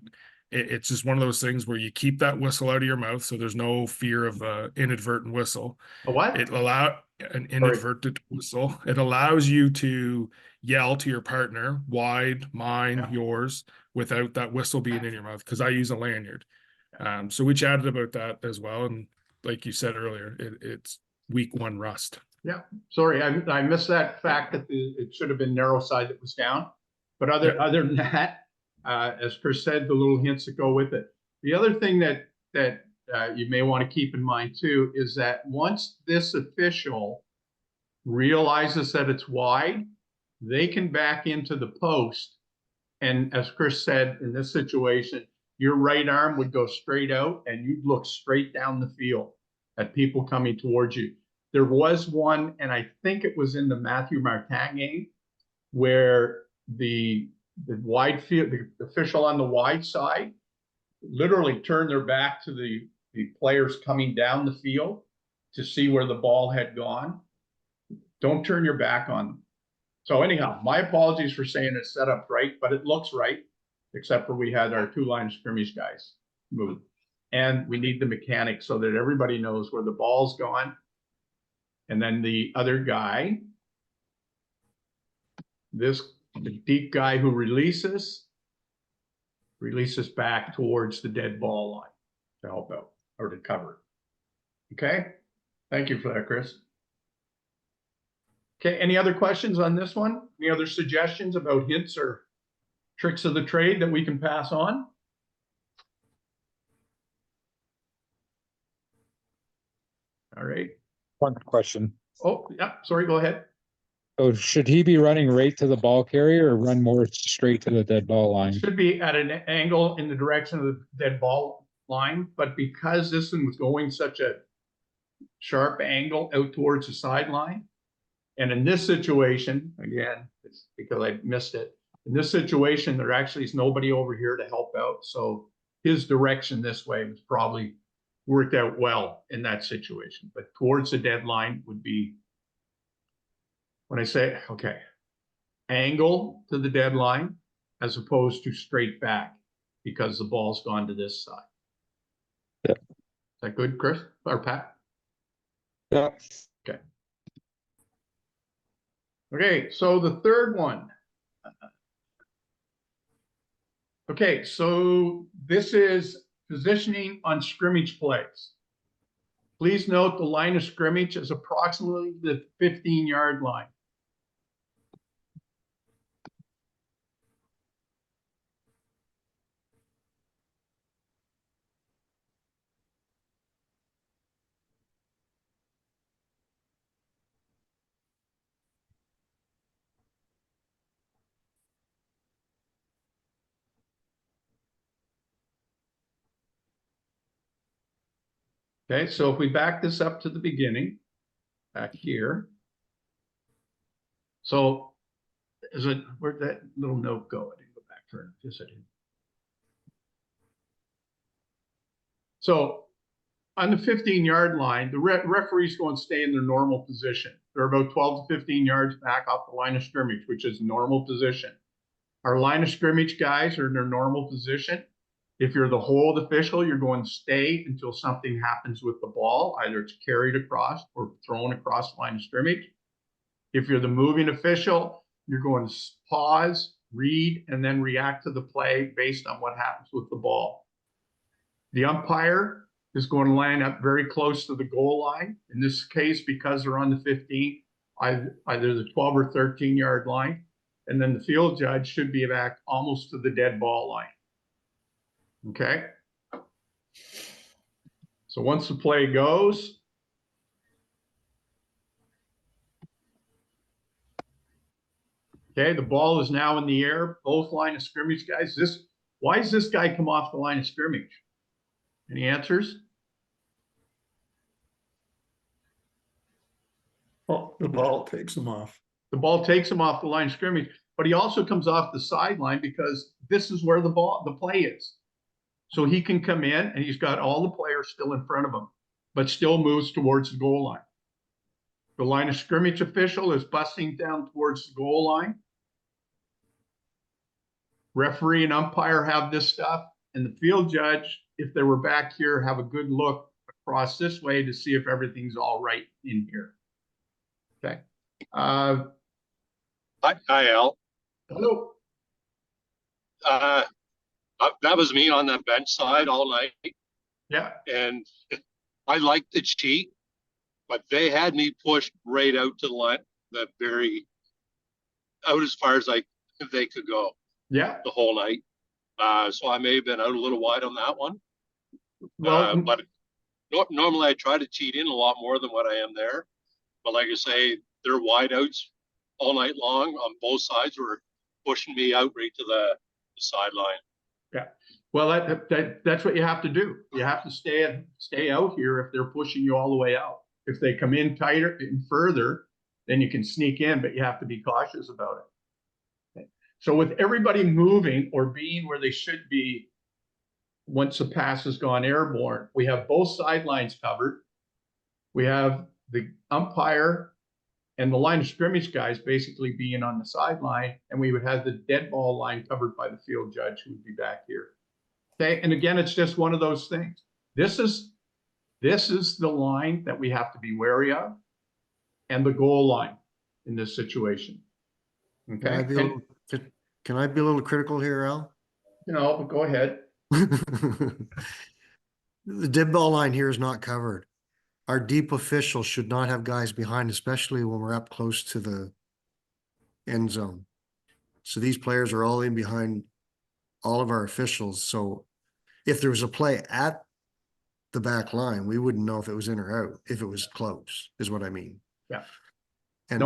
Speaker 8: It's just one of those things where you keep that whistle out of your mouth so there's no fear of inadvertent whistle.
Speaker 1: A what?
Speaker 8: It allow an inadvertent whistle. It allows you to yell to your partner, wide, mine, yours, without that whistle being in your mouth, because I use a lanyard. So we chatted about that as well. And like you said earlier, it's week 1 rust.
Speaker 1: Yeah, sorry, I missed that fact that it should have been narrow side that was down. But other than that, as Chris said, the little hints that go with it. The other thing that you may want to keep in mind too is that once this official realizes that it's wide, they can back into the post. And as Chris said, in this situation, your right arm would go straight out and you'd look straight down the field at people coming towards you. There was one, and I think it was in the Matthew Martin game, where the wide field, the official on the wide side literally turned their back to the players coming down the field to see where the ball had gone. Don't turn your back on them. So anyhow, my apologies for saying it's set up right, but it looks right, except for we had our 2 line scrimmage guys move. And we need the mechanic so that everybody knows where the ball's gone. And then the other guy, the deep guy who releases back towards the dead ball line to help out or to cover. Okay. Thank you for that, Chris. Okay. Any other questions on this one? Any other suggestions about hints or tricks of the trade that we can pass on? All right.
Speaker 11: One question.
Speaker 1: Oh, yeah. Sorry. Go ahead.
Speaker 11: So should he be running right to the ball carrier or run more straight to the dead ball line?
Speaker 1: Should be at an angle in the direction of the dead ball line, but because this one was going such a sharp angle out towards the sideline, and in this situation, again, it's because I missed it. In this situation, there actually is nobody over here to help out. So his direction this way was probably worked out well in that situation. But towards the deadline would be, when I say, okay, angle to the deadline as opposed to straight back because the ball's gone to this side.
Speaker 11: Yeah.
Speaker 1: Is that good, Chris or Pat?
Speaker 11: Yeah.
Speaker 1: Okay. Okay, so the third one. Okay, so this is positioning on scrimmage plays. Please note the line of scrimmage is approximately the 15-yard line. Okay, so if we back this up to the beginning, back here. So is it, where'd that little note go? I didn't go back for it. Yes, I did. So on the 15-yard line, the referee's going to stay in their normal position. They're about 12 to 15 yards back off the line of scrimmage, which is normal position. Our line of scrimmage guys are in their normal position. If you're the hold official, you're going to stay until something happens with the ball. Either it's carried across or thrown across the line of scrimmage. If you're the moving official, you're going to pause, read, and then react to the play based on what happens with the ball. The umpire is going to line up very close to the goal line. In this case, because they're on the 15, either the 12 or 13-yard line. And then the field judge should be back almost to the dead ball line. Okay. So once the play goes, okay, the ball is now in the air. Both line of scrimmage guys. Why does this guy come off the line of scrimmage? Any answers?
Speaker 4: Oh, the ball takes him off.
Speaker 1: The ball takes him off the line of scrimmage, but he also comes off the sideline because this is where the play is. So he can come in and he's got all the players still in front of him, but still moves towards the goal line. The line of scrimmage official is busting down towards the goal line. Referee and umpire have this stuff, and the field judge, if they were back here, have a good look across this way to see if everything's all right in here. Okay.
Speaker 12: Hi, Al.
Speaker 1: Hello.
Speaker 12: That was me on that bench side all night.
Speaker 1: Yeah.
Speaker 12: And I liked the cheat, but they had me pushed right out to the line, the very out as far as they could go.
Speaker 1: Yeah.
Speaker 12: The whole night. So I may have been out a little wide on that one.
Speaker 1: Well,
Speaker 12: but normally I try to cheat in a lot more than what I am there. But like I say, their wide outs all night long on both sides were pushing me out right to the sideline.
Speaker 1: Yeah. Well, that's what you have to do. You have to stay out here if they're pushing you all the way out. If they come in tighter and further, then you can sneak in, but you have to be cautious about it. Okay. So with everybody moving or being where they should be once the pass has gone airborne, we have both sidelines covered. We have the umpire and the line of scrimmage guys basically being on the sideline, and we would have the dead ball line covered by the field judge who would be back here. Okay, and again, it's just one of those things. This is the line that we have to be wary of, and the goal line in this situation. Okay.
Speaker 5: Can I be a little critical here, Al?
Speaker 1: Go ahead.
Speaker 5: The dead ball line here is not covered. Our deep officials should not have guys behind, especially when we're up close to the end zone. So these players are all in behind all of our officials. So if there was a play at the back line, we wouldn't know if it was in or out, if it was close, is what I mean.
Speaker 1: Yeah.
Speaker 5: And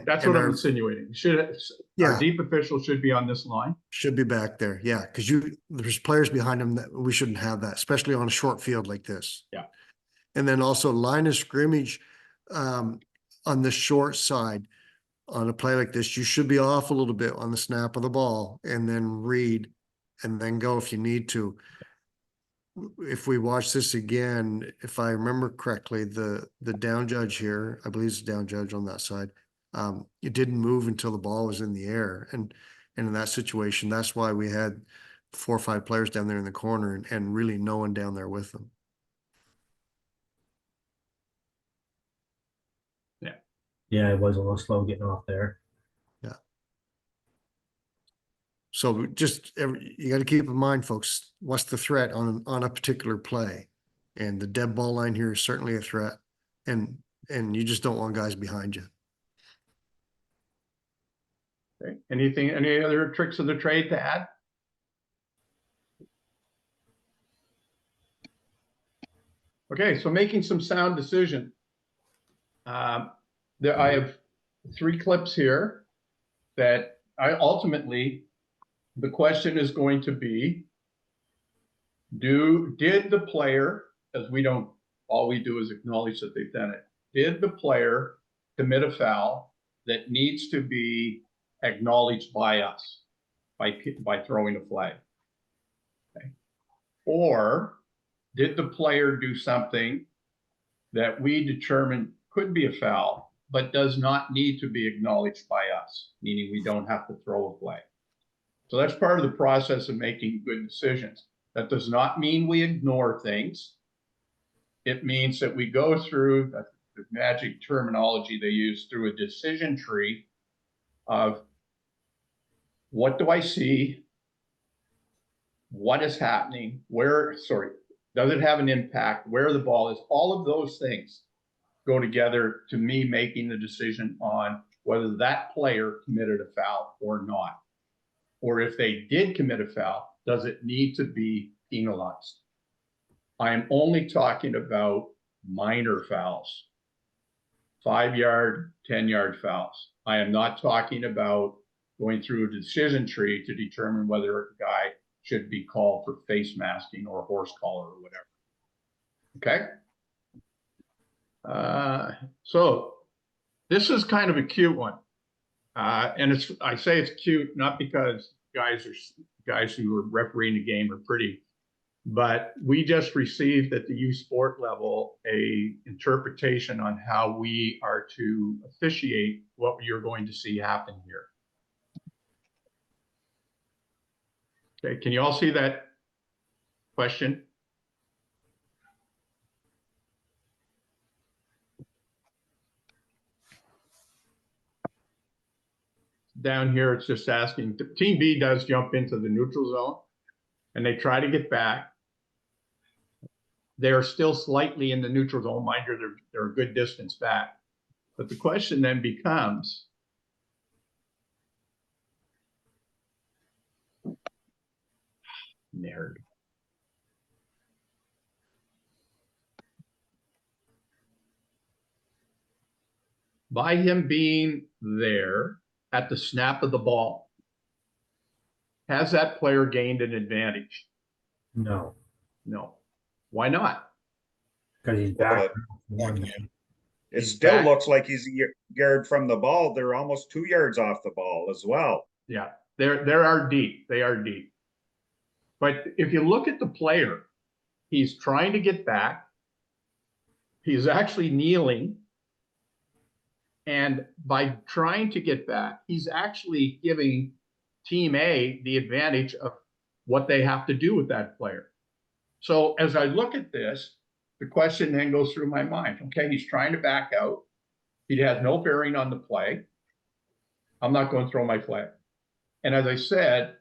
Speaker 1: that's what I'm insinuating. Our deep official should be on this line.
Speaker 5: Should be back there. Yeah. Because there's players behind them that we shouldn't have that, especially on a short field like this.
Speaker 1: Yeah.
Speaker 5: And then also line of scrimmage on the short side on a play like this, you should be off a little bit on the snap of the ball and then read and then go if you need to. If we watch this again, if I remember correctly, the down judge here, I believe it's the down judge on that side, it didn't move until the ball was in the air. And in that situation, that's why we had 4 or 5 players down there in the corner and really no one down there with them.
Speaker 1: Yeah.
Speaker 13: Yeah, it was a little slow getting off there.
Speaker 5: Yeah. So you got to keep in mind, folks, what's the threat on a particular play, and the dead ball line here is certainly a threat, and you just don't want guys behind you.
Speaker 1: Okay. Any other tricks of the trade to add? Okay, so making some sound decision. I have 3 clips here that the question is going to be, Did the player, as we don't, all we do is acknowledge that they've done it. Did the player commit a foul that needs to be acknowledged by us by throwing a flag? Okay. Or did the player do something that we determine could be a foul, but does not need to be acknowledged by us, meaning we don't have to throw a flag? So that's part of the process of making good decisions. That does not mean we ignore things. It means that we go through the magic terminology they use through a decision tree of what do I see? What is happening? Does it have an impact? Where the ball is? All of those things go together to me making the decision on whether that player committed a foul or not. Or if they did commit a foul, does it need to be penalized? I am only talking about minor fouls, 5-yard, 10-yard fouls. I am not talking about going through a decision tree to determine whether a guy should be called for face masking or horse collar or whatever. Okay. So this is kind of a cute one. And I say it's cute, not because guys who are refereeing the game are pretty, but we just received at the U Sport level a interpretation on how we are to officiate what you're going to see happen here. Okay, can you all see that question? Down here, it's just asking, Team B does jump into the neutral zone and they try to get back. They're still slightly in the neutral zone. Mind you, they're a good distance back. But the question then becomes, nerd. By him being there at the snap of the ball, has that player gained an advantage?
Speaker 13: No,
Speaker 1: No. Why not?
Speaker 13: because he's back.
Speaker 14: It still looks like he's a yard from the ball. They're almost 2 yards off the ball as well.
Speaker 1: Yeah, they are deep. They are deep. But if you look at the player, he's trying to get back. He's actually kneeling. And by trying to get back, he's actually giving Team A the advantage of what they have to do with that player. So as I look at this, the question then goes through my mind. Okay, he's trying to back out. He has no bearing on the play. I'm not going to throw my flag. And as I said,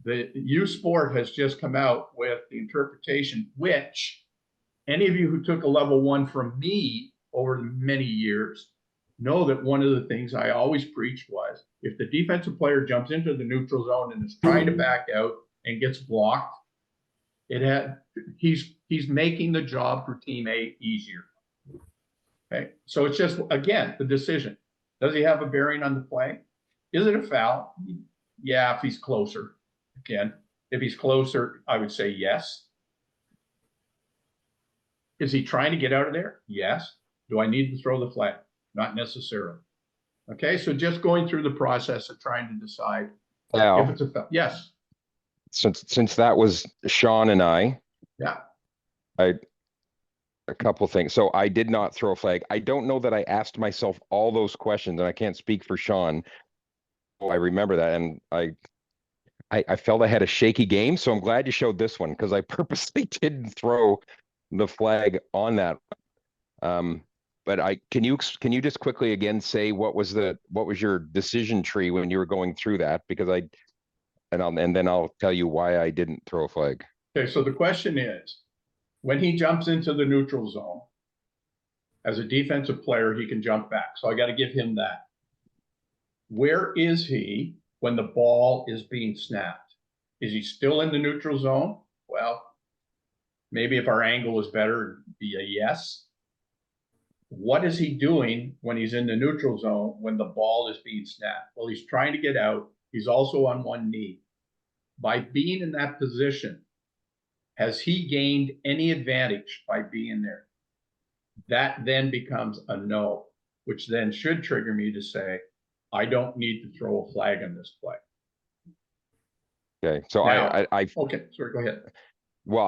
Speaker 1: the U Sport has just come out with the interpretation, which any of you who took a level 1 from me over many years know that one of the things I always preached was if the defensive player jumps into the neutral zone and is trying to back out and gets blocked, he's making the job for Team A easier. Okay, so it's just, again, the decision. Does he have a bearing on the play? Is it a foul? Yeah, if he's closer. Again, if he's closer, I would say yes. Is he trying to get out of there? Yes. Do I need to throw the flag? Not necessarily. Okay, so just going through the process of trying to decide if it's a foul. Yes.
Speaker 15: Since that was Sean and I.
Speaker 1: Yeah.
Speaker 15: A couple things. So I did not throw a flag. I don't know that I asked myself all those questions, and I can't speak for Sean. I remember that, and I felt I had a shaky game, so I'm glad you showed this one because I purposely didn't throw the flag on that. But can you just quickly again say what was your decision tree when you were going through that? Because and then I'll tell you why I didn't throw a flag.
Speaker 1: Okay, so the question is, when he jumps into the neutral zone, as a defensive player, he can jump back. So I got to give him that. Where is he when the ball is being snapped? Is he still in the neutral zone? Well, maybe if our angle is better, it'd be a yes. What is he doing when he's in the neutral zone when the ball is being snapped? Well, he's trying to get out. He's also on one knee. By being in that position, Has he gained any advantage by being there? That then becomes a no, which then should trigger me to say, I don't need to throw a flag in this play.
Speaker 15: Okay, so
Speaker 1: Now,
Speaker 15: I
Speaker 1: okay, sorry, go ahead.
Speaker 15: well,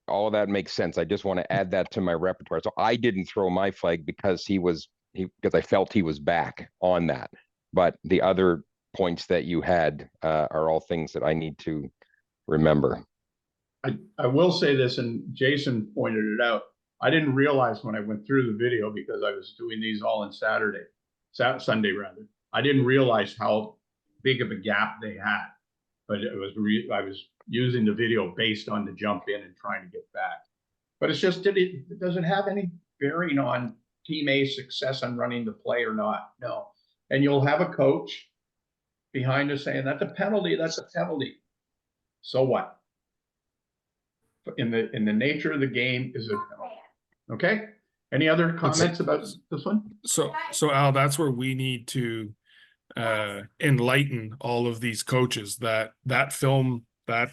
Speaker 15: all of that makes sense. I just want to add that to my repertoire. So I didn't throw my flag because because I felt he was back on that. But the other points that you had are all things that I need to remember.
Speaker 1: I will say this, and Jason pointed it out. I didn't realize when I went through the video, because I was doing these all on Sunday rather. I didn't realize how big of a gap they had, but I was using the video based on the jump in and trying to get back. But it's just, does it have any bearing on Team A's success on running the play or not? No. And you'll have a coach behind us saying, that's a penalty, that's a penalty. So what? In the nature of the game is a penalty. Okay. Any other comments about this one?
Speaker 8: So Al, that's where we need to enlighten all of these coaches that film, that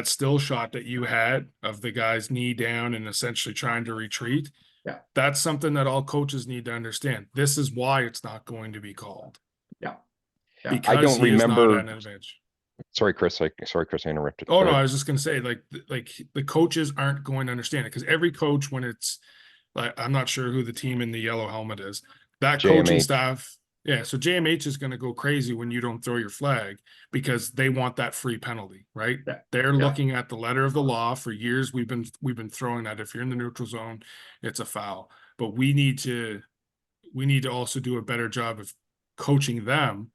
Speaker 8: still shot that you had of the guy's knee down and essentially trying to retreat.
Speaker 1: Yeah.
Speaker 8: That's something that all coaches need to understand. This is why it's not going to be called.
Speaker 1: Yeah.
Speaker 8: Because
Speaker 15: I don't
Speaker 8: he is
Speaker 15: remember.
Speaker 8: not at an advantage.
Speaker 15: Sorry, Chris. Sorry, Chris, I interrupted.
Speaker 8: Oh, no, I was just going to say, like the coaches aren't going to understand it because every coach, when it's like, I'm not sure who the team in the yellow helmet is, that coaching
Speaker 15: JMH.
Speaker 8: staff. Yeah. So JMH is going to go crazy when you don't throw your flag because they want that free penalty, right?
Speaker 1: Yeah.
Speaker 8: They're
Speaker 1: Yeah.
Speaker 8: looking at the letter of the law. For years, we've been throwing that. If you're in the neutral zone, it's a foul. But we need to also do a better job of coaching them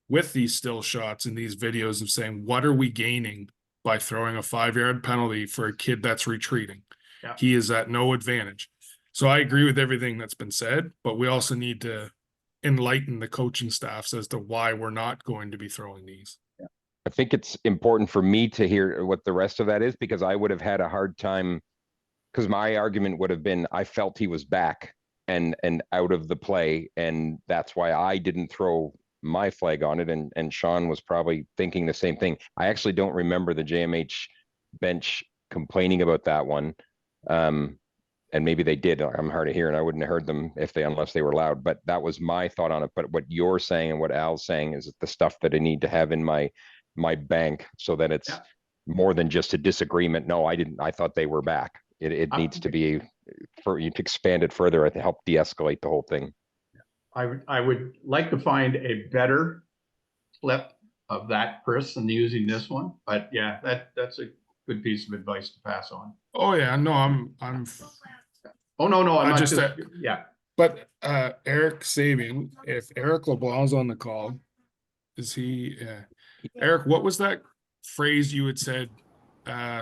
Speaker 8: with these still shots and these videos of saying, what are we gaining by throwing a 5-yard penalty for a kid that's retreating?
Speaker 1: Yeah.
Speaker 8: He is at no advantage. So I agree with everything that's been said, but we also need to enlighten the coaching staffs as to why we're not going to be throwing these.
Speaker 15: I think it's important for me to hear what the rest of that is because I would have had a hard time because my argument would have been I felt he was back and out of the play, and that's why I didn't throw my flag on it. And Sean was probably thinking the same thing. I actually don't remember the JMH bench complaining about that one. And maybe they did. I'm hard of hearing. I wouldn't have heard them unless they were loud. But that was my thought on it. But what you're saying and what Al's saying is the stuff that I need to have in my bank so that it's more than just a disagreement. No, I didn't. I thought they were back. It needs to be for you to expand it further to help de-escalate the whole thing.
Speaker 1: I would like to find a better clip of that, Chris, than using this one. But yeah, that's a good piece of advice to pass on.
Speaker 8: Oh yeah, no, I'm.
Speaker 1: Oh no, I'm
Speaker 8: I
Speaker 1: not
Speaker 8: just,
Speaker 1: yeah.
Speaker 8: But Eric Sabian, if Eric LeBlanc's on the call, is he? Eric, what was that phrase you had said?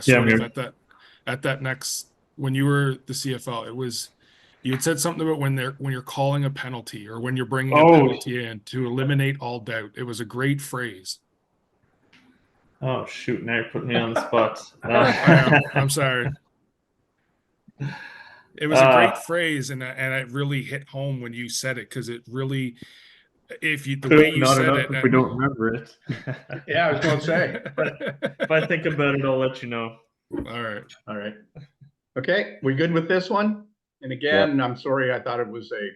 Speaker 8: Sort of at that next when you were the CFL, it was you had said something about when you're calling a penalty or when you're bringing a penalty in to eliminate all doubt. It was a great phrase.
Speaker 13: Oh shoot! Now you're putting me on the spot.
Speaker 8: I'm sorry. It was a great phrase, and it really hit home when you said it because it really, the way you said it,
Speaker 13: if we don't remember it.
Speaker 1: Yeah, I was going to say,
Speaker 13: but if I think about it, I'll let you know.
Speaker 8: All right.
Speaker 1: Okay, we good with this one? And again, I'm sorry, I thought it was a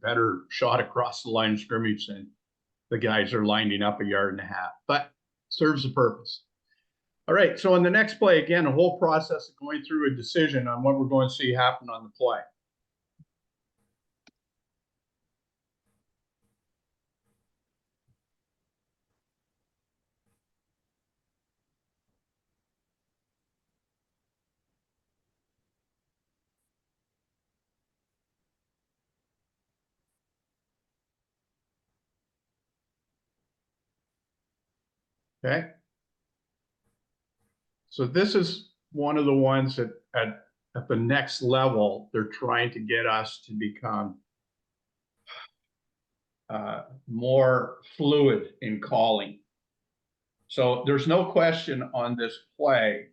Speaker 1: better shot across the line of scrimmage than the guys are lining up 1.5 yards, but serves a purpose. All right, so in the next play, again, a whole process of going through a decision on what we're going to see happen on the play. Okay. So this is one of the ones that at the next level, they're trying to get us to become more fluid in calling. So there's no question on this play.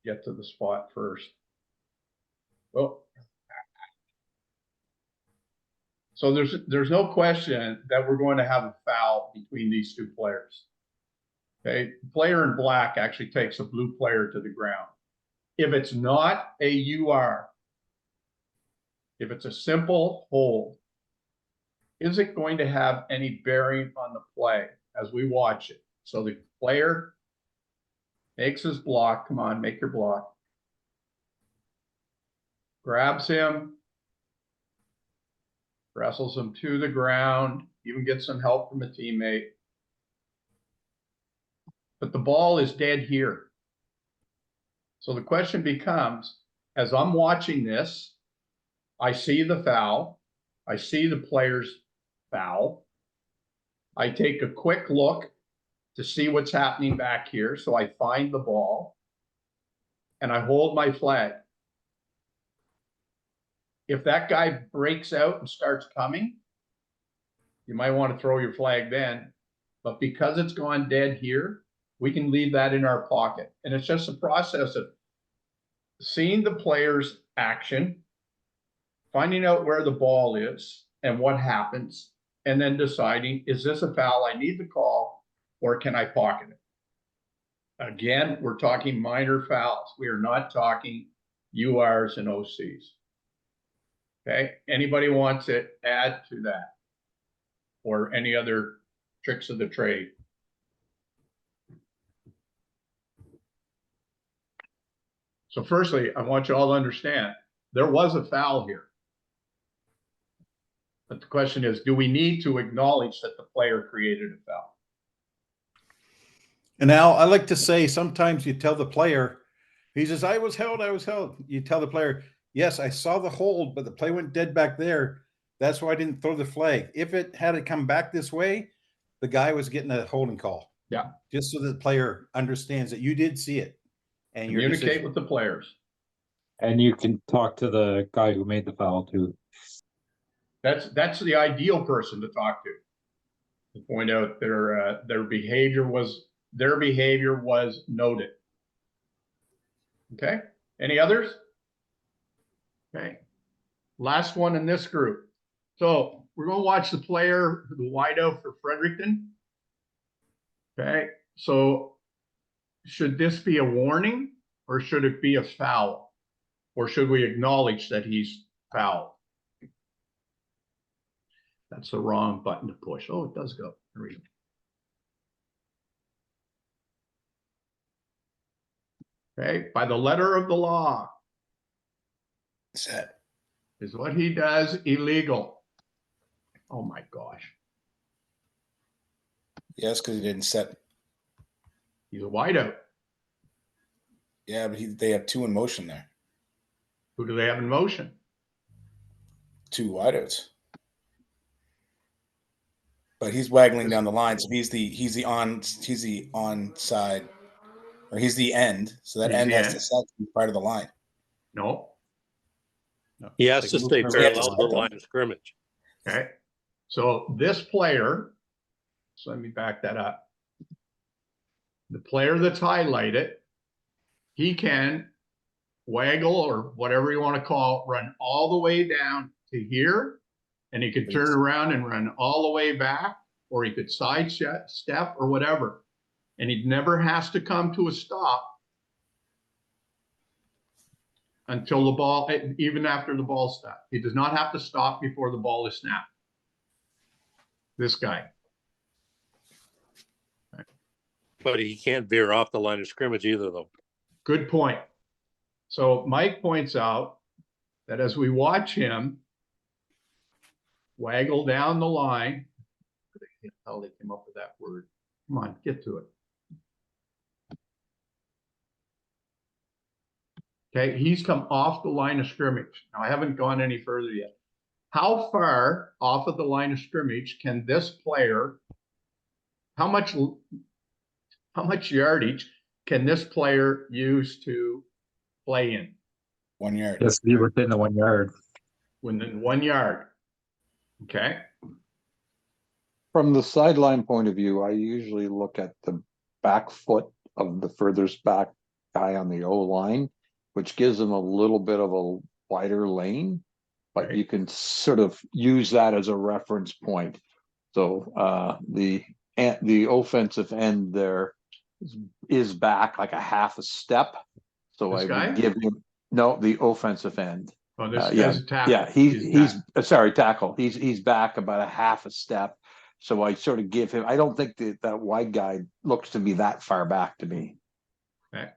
Speaker 1: Get to the spot first. Well, so there's no question that we're going to have a foul between these two players. Okay, player in black actually takes a blue player to the ground. If it's not a UR, if it's a simple hold, is it going to have any bearing on the play as we watch it? So the player makes his block. Come on, make your block. Grabs him, wrestles him to the ground, even gets some help from a teammate. But the ball is dead here. So the question becomes, as I'm watching this, I see the foul. I see the player's foul. I take a quick look to see what's happening back here. So I find the ball and I hold my flag. If that guy breaks out and starts coming, you might want to throw your flag then. But because it's gone dead here, we can leave that in our pocket. And it's just a process of seeing the player's action, finding out where the ball is and what happens, and then deciding, is this a foul I need to call or can I pocket it? Again, we're talking minor fouls. We are not talking URs and OCs. Okay, anybody want to add to that? Or any other tricks of the trade? So firstly, I want you all to understand, there was a foul here. But the question is, do we need to acknowledge that the player created a foul?
Speaker 16: And now I like to say, sometimes you tell the player, he says, I was held. You tell the player, yes, I saw the hold, but the play went dead back there. That's why I didn't throw the flag. If it had to come back this way, the guy was getting a holding call.
Speaker 1: Yeah.
Speaker 16: Just so the player understands that you did see it. And
Speaker 1: communicate with the players.
Speaker 11: And you can talk to the guy who made the foul too.
Speaker 1: That's the ideal person to talk to point out their behavior was noted. Okay. Any others? Okay. Last one in this group. So we're going to watch the player, the wideout for Fredericton. Okay. So should this be a warning or should it be a foul? Or should we acknowledge that he's fouled? That's the wrong button to push. Oh, it does go. There we go. Okay, by the letter of the law.
Speaker 6: Set.
Speaker 1: Is what he does illegal? Oh my gosh.
Speaker 6: Yes, because he didn't set.
Speaker 1: He's a wideout.
Speaker 6: Yeah, but they have two in motion there.
Speaker 1: Who do they have in motion?
Speaker 6: Two wideouts. But he's waggling down the line, so he's the onside, or he's the end. So that end has to set to be part of the line.
Speaker 1: No.
Speaker 12: He has to stay parallel to the line of scrimmage.
Speaker 1: Okay. So this player, so let me back that up. The player that's highlighted, he can waggle or whatever you want to call it, run all the way down to here, and he could turn around and run all the way back, or he could side step or whatever. And he never has to come to a stop until the ball, even after the ball stopped. He does not have to stop before the ball is snapped. This guy.
Speaker 12: But he can't veer off the line of scrimmage either, though.
Speaker 1: Good point. So Mike points out that as we watch him waggle down the line, how they came up with that word. Come on, get to it. Okay, he's come off the line of scrimmage. Now, I haven't gone any further yet. How far off of the line of scrimmage can this player, how much yardage can this player use to play in?
Speaker 6: 1 yard.
Speaker 11: Yes, be within the 1 yard.
Speaker 1: Within 1 yard. Okay.
Speaker 17: From the sideline point of view, I usually look at the back foot of the furthest back guy on the O line, which gives him a little bit of a wider lane, but
Speaker 1: Right.
Speaker 17: you can sort of use that as a reference point. So the offensive end there is back like a half a step. So
Speaker 1: This
Speaker 17: I
Speaker 1: guy?
Speaker 17: would give him, no, the offensive end.
Speaker 1: Oh, this
Speaker 17: Yeah,
Speaker 1: guy's a tackle.
Speaker 17: yeah, he's sorry, tackle. He's back about a half a step. So I sort of give him, I don't think that wide guy looks to be that far back to me.
Speaker 1: Okay.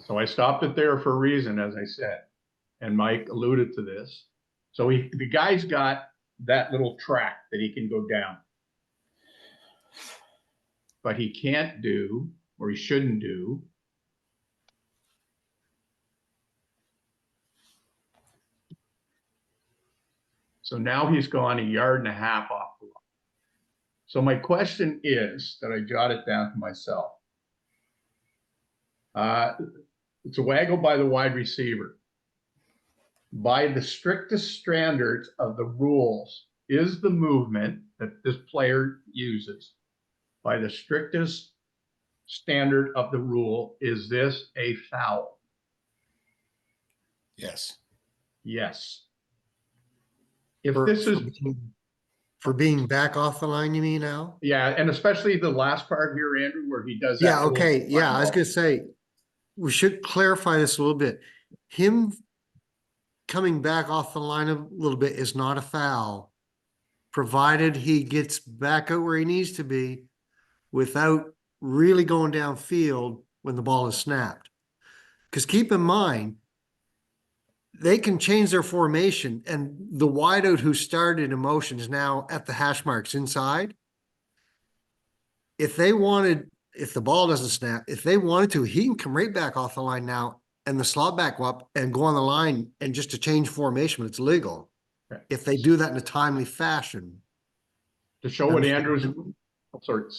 Speaker 1: So I stopped it there for a reason, as I said, and Mike alluded to this. So the guy's got that little track that he can go down, but he can't do, or he shouldn't do, so now he's gone 1.5 yards off the line. So my question is, that I jotted down to myself, it's a waggle by the wide receiver. By the strictest standards of the rules, is the movement that this player uses, by the strictest standard of the rule, is this a foul?
Speaker 6: Yes.
Speaker 1: Yes. If
Speaker 5: For,
Speaker 1: this is,
Speaker 5: for being back off the line, you mean, Al?
Speaker 1: yeah, and especially the last part here, Andrew, where he does that.
Speaker 5: Yeah,
Speaker 1: little
Speaker 5: okay, yeah, I was
Speaker 1: ball.
Speaker 5: gonna say, we should clarify this a little bit. Him coming back off the line a little bit is not a foul, provided he gets back out where he needs to be without really going downfield when the ball is snapped. Because keep in mind, they can change their formation, and the wideout who started in motion is now at the hash marks inside. If they wanted, if the ball doesn't snap, if they wanted to, he can come right back off the line now and the slot back up and go on the line and just to change formation, it's legal.
Speaker 1: Okay.
Speaker 5: If they do that in a timely fashion.
Speaker 1: To show what Andrew's,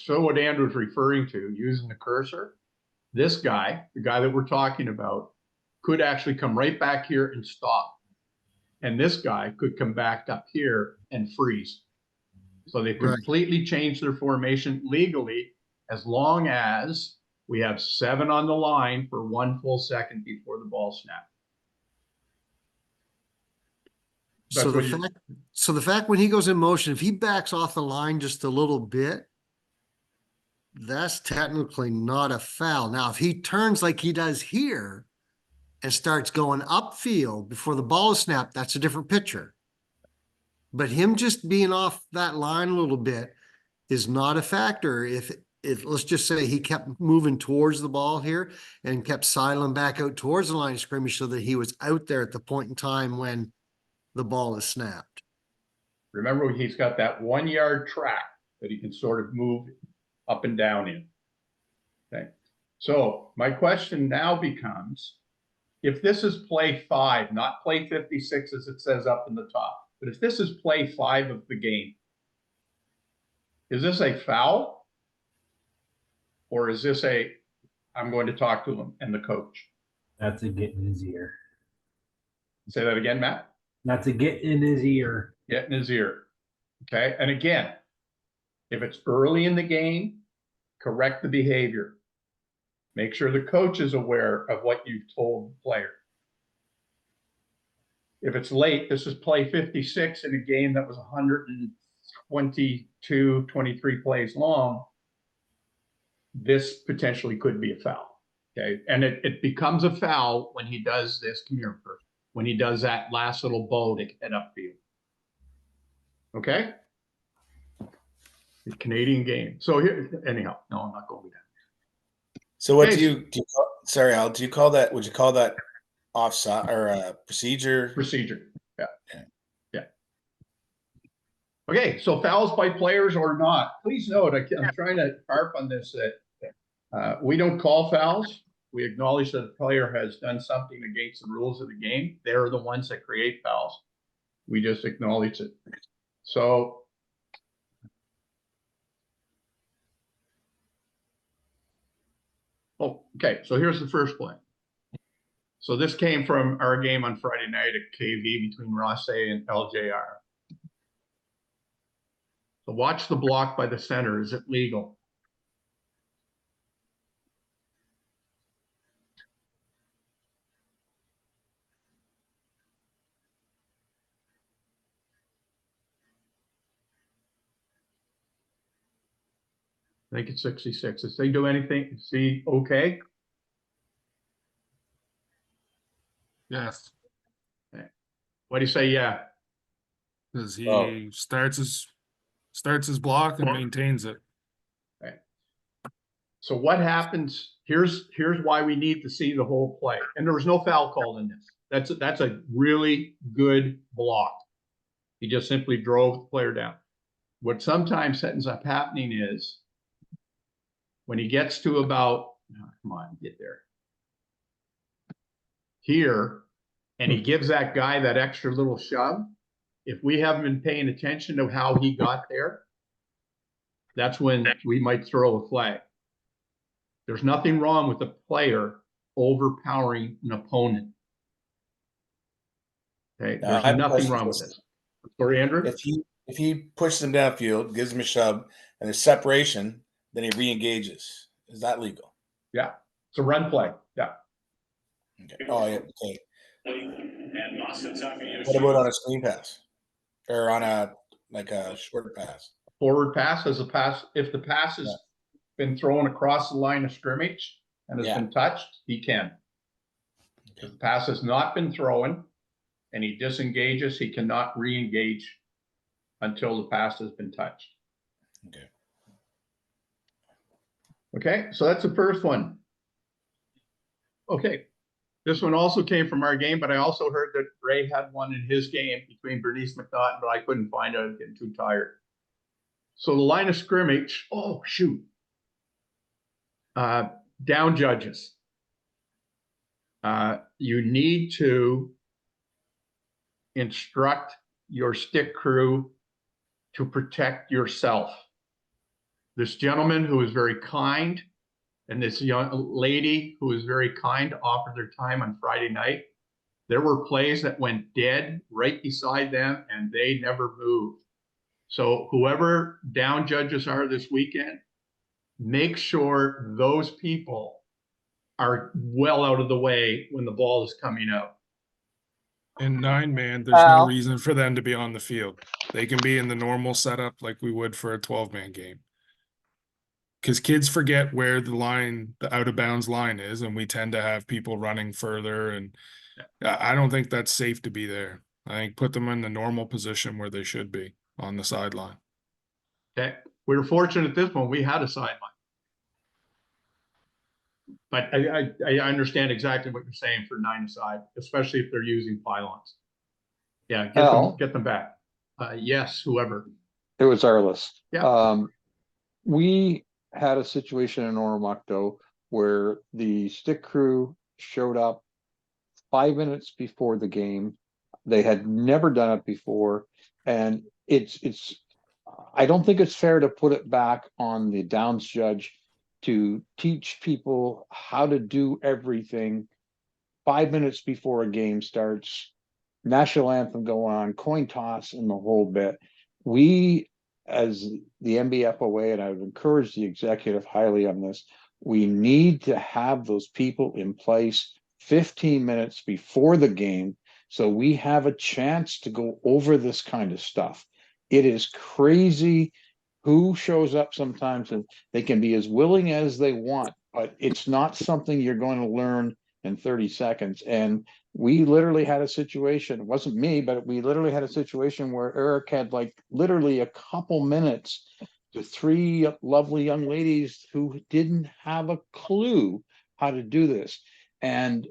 Speaker 1: show what Andrew's referring to using the cursor, this guy, the guy that we're talking about, could actually come right back here and stop. And this guy could come back up here and freeze. So they completely change their formation legally, as long as we have 7 on the line for 1 full second before the ball snapped.
Speaker 5: So the fact when he goes in motion, if he backs off the line just a little bit, that's technically not a foul. Now, if he turns like he does here and starts going upfield before the ball is snapped, that's a different picture. But him just being off that line a little bit is not a factor. If let's just say he kept moving towards the ball here and kept sidling back out towards the line of scrimmage so that he was out there at the point in time when the ball is snapped.
Speaker 1: Remember, he's got that 1 yard track that he can sort of move up and down in. Okay. So my question now becomes, if this is play 5, not play 56 as it says up in the top, but if this is play 5 of the game, is this a foul? Or is this a, I'm going to talk to him and the coach?
Speaker 18: That's a get in his ear.
Speaker 1: Say that again, Matt?
Speaker 18: That's a get in his ear.
Speaker 1: Get in his ear. Okay. And again, if it's early in the game, correct the behavior. Make sure the coach is aware of what you've told the player. If it's late, this is play 56 in a game that was 122, 23 plays long. This potentially could be a foul. Okay. And it becomes a foul when he does this, come here first, when he does that last little bow to get upfield. Okay. The Canadian game. So here, anyhow, no, I'm not going with that.
Speaker 6: So what do you call, sorry, Al, do you call that, would you call that offside or procedure?
Speaker 1: Procedure. Yeah. Okay, so fouls by players or not. Please note, I'm trying to harp on this, that we don't call fouls. We acknowledge that a player has done something against the rules of the game. They're the ones that create fouls. We just acknowledge it. So okay, so here's the first play. So this came from our game on Friday night at KV between Rossay and LJR. So watch the block by the center. Is it legal? I think it's 66. If they do anything, see, okay?
Speaker 8: Yes,
Speaker 1: What do you say? Yeah.
Speaker 8: because
Speaker 6: Oh.
Speaker 8: he starts his block and maintains it.
Speaker 1: Okay. So what happens? Here's why we need to see the whole play. And there was no foul call in this. That's a really good block. He just simply drove the player down. What sometimes ends up happening is when he gets to about, oh, come on, get there. Here, and he gives that guy that extra little shove. If we haven't been paying attention to how he got there, that's when we might throw a flag. There's nothing wrong with the player overpowering an opponent. Okay, there's nothing wrong with this. Sorry, Andrew?
Speaker 6: If he pushes him downfield, gives him a shove, and there's separation, then he re-engages. Is that legal?
Speaker 1: Yeah, it's a run play. Yeah.
Speaker 6: Okay. Oh, yeah. Okay. What about on a screen pass or on a short pass?
Speaker 1: Forward pass as a pass. If the pass has been thrown across the line of scrimmage and has been touched, he can. If the pass has not been thrown and he disengages, he cannot re-engage until the pass has been touched.
Speaker 6: Okay.
Speaker 1: Okay, so that's the first one. Okay, this one also came from our game, but I also heard that Ray had one in his game between Bernice McNaughton, but I couldn't find it. I was getting too tired. So the line of scrimmage, oh, shoot. Down judges. You need to instruct your stick crew to protect yourself. This gentleman who is very kind and this young lady who is very kind offered their time on Friday night. There were plays that went dead right beside them and they never moved. So whoever down judges are this weekend, make sure those people are well out of the way when the ball is coming out.
Speaker 8: In 9-man, there's no reason for them to be on the field. They can be in the normal setup like we would for a 12-man game. Because kids forget where the out of bounds line is, and we tend to have people running further. And I don't think that's safe to be there. I think put them in the normal position where they should be on the sideline.
Speaker 1: Okay. We were fortunate this one. We had a sideline. But I understand exactly what you're saying for 9-a-side, especially if they're using pylons. Yeah, get them back. Yes, whoever.
Speaker 17: It was our list.
Speaker 1: Yeah.
Speaker 17: We had a situation in Oromocto where the stick crew showed up 5 minutes before the game. They had never done it before, and it's I don't think it's fair to put it back on the downs judge to teach people how to do everything 5 minutes before a game starts, national anthem go on, coin toss, and the whole bit. We, as the NBFOA, and I would encourage the executive highly on this, we need to have those people in place 15 minutes before the game so we have a chance to go over this kind of stuff. It is crazy who shows up sometimes, and they can be as willing as they want, but it's not something you're going to learn in 30 seconds. And we literally had a situation, it wasn't me, but we literally had a situation where Eric had like literally a couple minutes to 3 lovely young ladies who didn't have a clue how to do this. And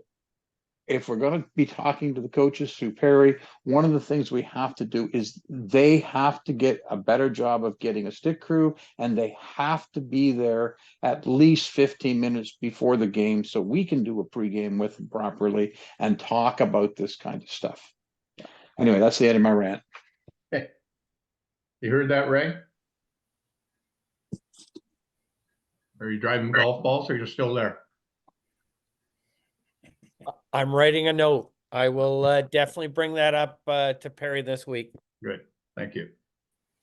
Speaker 17: if we're going to be talking to the coaches through Perry, one of the things we have to do is they have to get a better job of getting a stick crew, and they have to be there at least 15 minutes before the game so we can do a pregame with them properly and talk about this kind of stuff. Anyway, that's the end of my rant.
Speaker 1: Okay. You heard that, Ray? Are you driving golf balls or you're still there?
Speaker 2: I'm writing a note. I will definitely bring that up to Perry this week.
Speaker 1: Good. Thank you.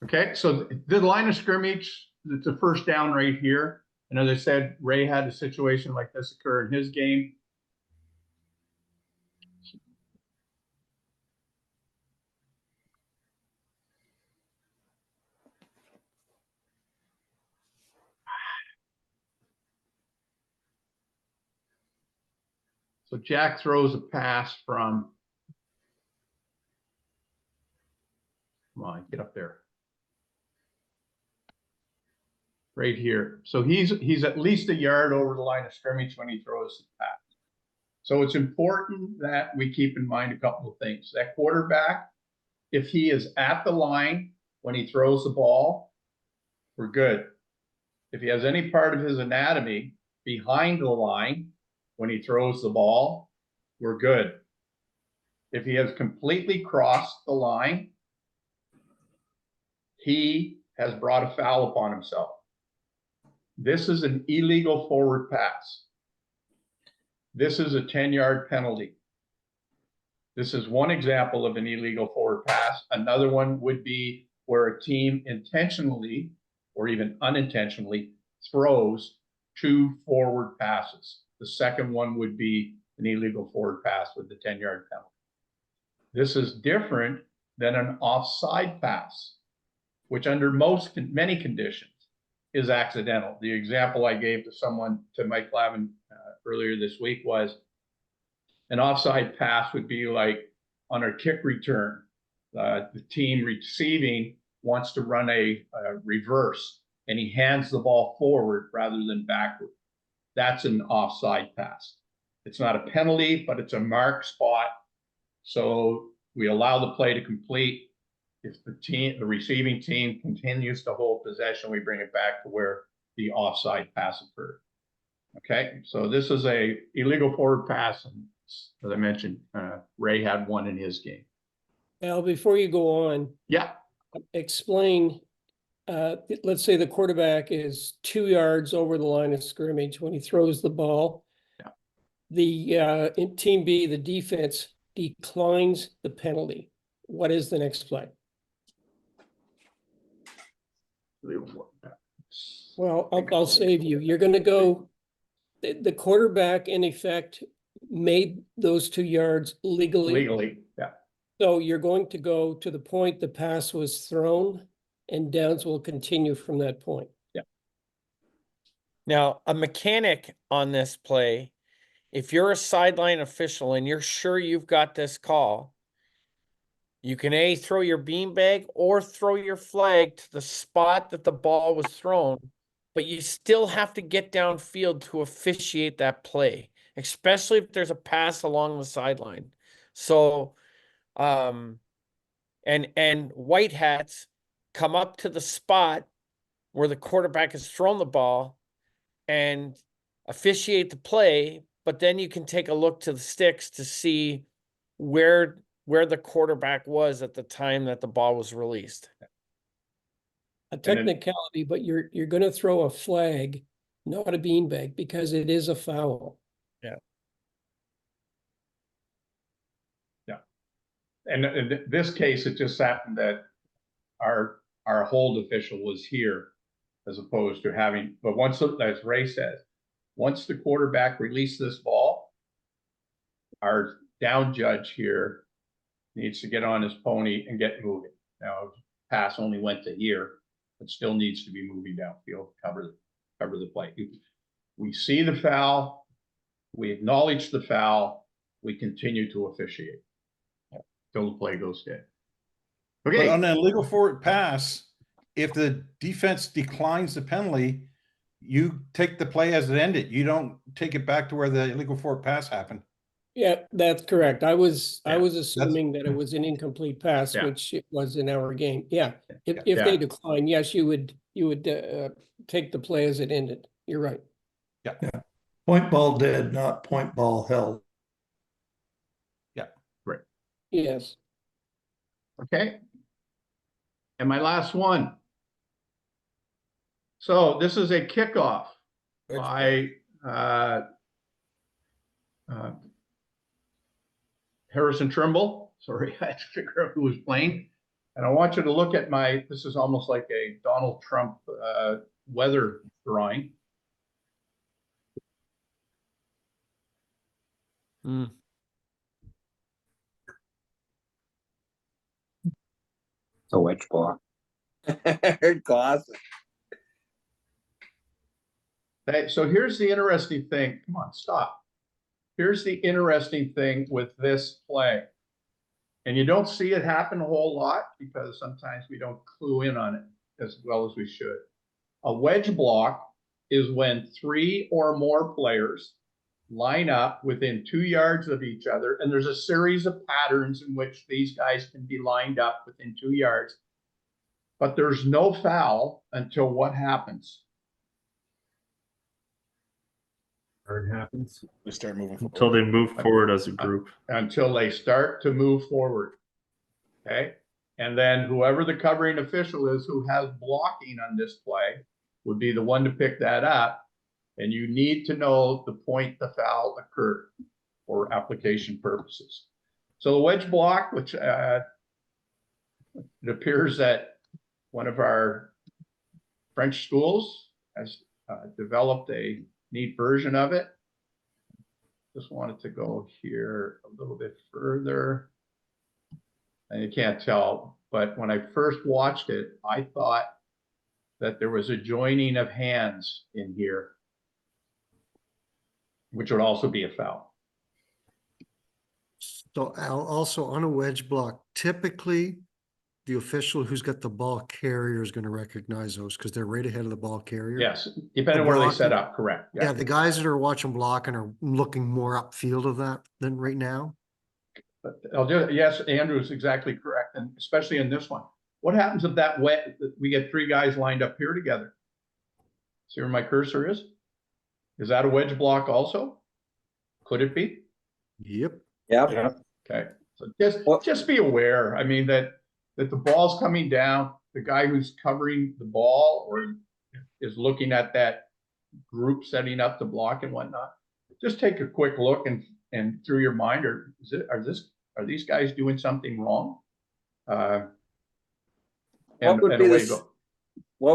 Speaker 1: Okay, so the line of scrimmage, it's a first down right here. And as I said, Ray had a situation like this occur in his game. So Jack throws a pass from, come on, get up there. Right here. So he's at least a yard over the line of scrimmage when he throws the pass. So it's important that we keep in mind a couple of things. That quarterback, if he is at the line when he throws the ball, we're good. If he has any part of his anatomy behind the line when he throws the ball, we're good. If he has completely crossed the line, he has brought a foul upon himself. This is an illegal forward pass. This is a 10-yard penalty. This is one example of an illegal forward pass. Another one would be where a team intentionally or even unintentionally throws 2 forward passes. The second one would be an illegal forward pass with the 10-yard penalty. This is different than an offside pass, which under many conditions is accidental. The example I gave to Mike Lavin earlier this week was an offside pass would be like on a kick return. The team receiving wants to run a reverse and he hands the ball forward rather than backward. That's an offside pass. It's not a penalty, but it's a mark spot. So we allow the play to complete. If the receiving team continues to hold possession, we bring it back to where the offside pass occurred. Okay, so this is a illegal forward pass, and as I mentioned, Ray had one in his game.
Speaker 19: Al, before you go on,
Speaker 1: yeah,
Speaker 19: explain. Let's say the quarterback is 2 yards over the line of scrimmage when he throws the ball.
Speaker 1: Yeah.
Speaker 19: The in Team B, the defense declines the penalty. What is the next play? Well, I'll save you. You're going to go. The quarterback, in effect, made those 2 yards legally.
Speaker 1: Legally, yeah.
Speaker 19: So you're going to go to the point the pass was thrown, and downs will continue from that point.
Speaker 1: Yeah.
Speaker 2: Now, a mechanic on this play, if you're a sideline official and you're sure you've got this call, you can A, throw your beanbag or throw your flag to the spot that the ball was thrown, but you still have to get downfield to officiate that play, especially if there's a pass along the sideline. So, and white hats come up to the spot where the quarterback has thrown the ball and officiate the play, but then you can take a look to the sticks to see where the quarterback was at the time that the ball was released.
Speaker 19: A technicality, but you're going to throw a flag, not a beanbag, because it is a foul.
Speaker 2: Yeah.
Speaker 1: Yeah. And in this case, it just happened that our hold official was here as opposed to having, but once, as Ray says, once the quarterback released this ball, our down judge here needs to get on his pony and get moving. Now, pass only went to here, but still needs to be moving downfield, cover the play. We see the foul, we acknowledge the foul, we continue to officiate till the play goes dead. Okay.
Speaker 16: But on an illegal forward pass, if the defense declines the penalty, you take the play as it ended. You don't take it back to where the illegal forward pass happened.
Speaker 19: Yeah, that's correct. I was assuming that it was an incomplete pass,
Speaker 1: Yeah.
Speaker 19: which it was in our game. Yeah. If
Speaker 1: Yeah.
Speaker 19: they decline, yes, you would take the play as it ended. You're right.
Speaker 16: Yeah.
Speaker 4: Yeah. Point ball dead, not point ball held.
Speaker 16: Yeah.
Speaker 1: Right.
Speaker 19: Yes.
Speaker 1: Okay. And my last one. So this is a kickoff by Harrison Trimble. Sorry, I had to figure out who was playing. And I want you to look at this is almost like a Donald Trump weather drawing.
Speaker 2: Mm.
Speaker 9: A wedge block. Classic.
Speaker 1: So here's the interesting thing. Come on, stop. here's the interesting thing with this play. And you don't see it happen a whole lot because sometimes we don't clue in on it as well as we should. A wedge block is when 3 or more players line up within 2 yards of each other. And there's a series of patterns in which these guys can be lined up within 2 yards. But there's no foul until what happens?
Speaker 18: It happens.
Speaker 6: We start moving forward.
Speaker 13: Until they move forward as a group.
Speaker 1: Until they start to move forward. Okay. And then whoever the covering official is who has blocking on this play would be the one to pick that up. And you need to know the point the foul occurred for application purposes. So the wedge block, which it appears that one of our French schools has developed a neat version of it. Just wanted to go here a little bit further. And you can't tell, but when I first watched it, I thought that there was a joining of hands in here, which would also be a foul.
Speaker 5: So Al, also on a wedge block, typically the official who's got the ball carrier is going to recognize those because they're right ahead of the ball carrier.
Speaker 1: Yes, depending on where they set up, correct.
Speaker 5: Yeah, the guys that are watching blocking are looking more upfield of that than right now.
Speaker 1: But yes, Andrew is exactly correct, and especially in this one. What happens if that we get 3 guys lined up here together? See where my cursor is? Is that a wedge block also? Could it be?
Speaker 5: Yep.
Speaker 17: Yeah.
Speaker 1: Okay, so just be aware. I mean that the ball's coming down. The guy who's covering the ball or is looking at that group setting up the block and whatnot. Just take a quick look and through your mind, are these guys doing something wrong?
Speaker 20: What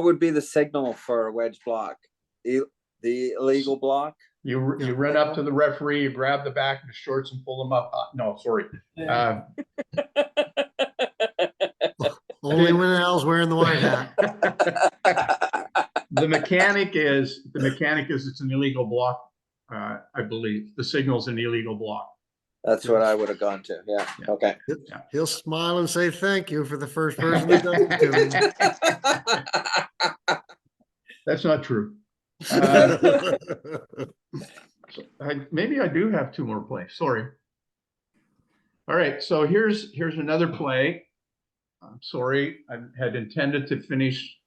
Speaker 20: would be the signal for a wedge block? The illegal block?
Speaker 1: You run up to the referee, you grab the back of the shorts and pull them up. No, sorry.
Speaker 5: Only when Al's wearing the white hat.
Speaker 1: The mechanic is it's an illegal block. I believe the signal's an illegal block.
Speaker 20: That's what I would have gone to. Yeah. Okay.
Speaker 5: He'll smile and say thank you for the first person that does it to him.
Speaker 1: That's not true. Maybe I do have 2 more plays. Sorry. All right, so here's another play. I'm sorry, I had intended to finish,